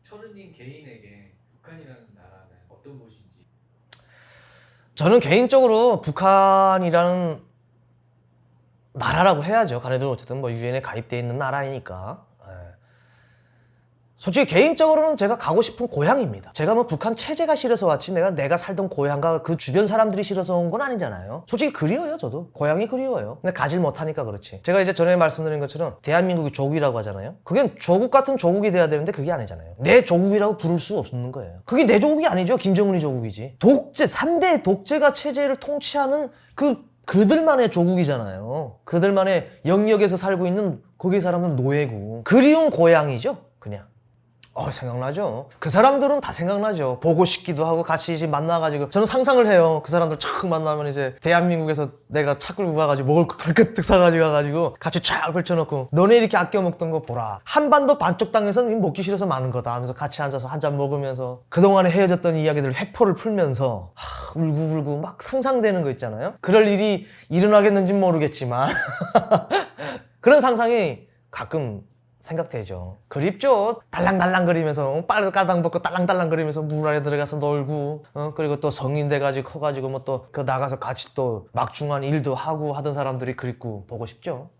철우님 개인에게 북한이라는 나라는 어떤 곳인지. 저는 개인적으로 북한이라는 나라라고 해야죠. 간에도 어쨌든 뭐 유엔에 가입돼 있는 나라이니까. 솔직히 개인적으로는 제가 가고 싶은 고향입니다. 제가 뭐 북한 체제가 싫어서 왔지 내가 살던 고향과 그 주변 사람들이 싫어서 온 건 아니잖아요. 솔직히 그리워요. 저도 고향이 그리워요. 근데 가질 못하니까 그렇지. 제가 이제 전에 말씀드린 것처럼 대한민국이 조국이라고 하잖아요. 그게 조국 같은 조국이 돼야 되는데 그게 아니잖아요. 내 조국이라고 부를 수 없는 거예요. 그게 내 조국이 아니죠. 김정은이 조국이지. 독재 3대 독재가 체제를 통치하는 그들만의 조국이잖아요. 그들만의 영역에서 살고 있는 거기 사람들은 노예고. 그리운 고향이죠. 그냥. 생각나죠. 그 사람들은 다 생각나죠. 보고 싶기도 하고 같이 이제 만나가지고 저는 상상을 해요. 그 사람들 촥 만나면 이제 대한민국에서 내가 차 끌고 가가지고 먹을 거 발끝 사가지고 가가지고 같이 쫙 펼쳐놓고 너네 이렇게 아껴 먹던 거 보라. 한반도 반쪽 땅에서는 먹기 싫어서 많은 거다 하면서 같이 앉아서 한 잔 먹으면서 그동안에 헤어졌던 이야기들 회포를 풀면서 울고불고 막 상상되는 거 있잖아요. 그럴 일이 일어나겠는지 모르겠지만 그런 상상이 가끔 생각되죠. 그립죠. 달랑달랑거리면서 빨가당 벗고 달랑달랑거리면서 물 안에 들어가서 놀고 그리고 또 성인 돼가지고 커가지고 뭐 또 그 나가서 같이 또 막중한 일도 하고 하던 사람들이 그립고 보고 싶죠.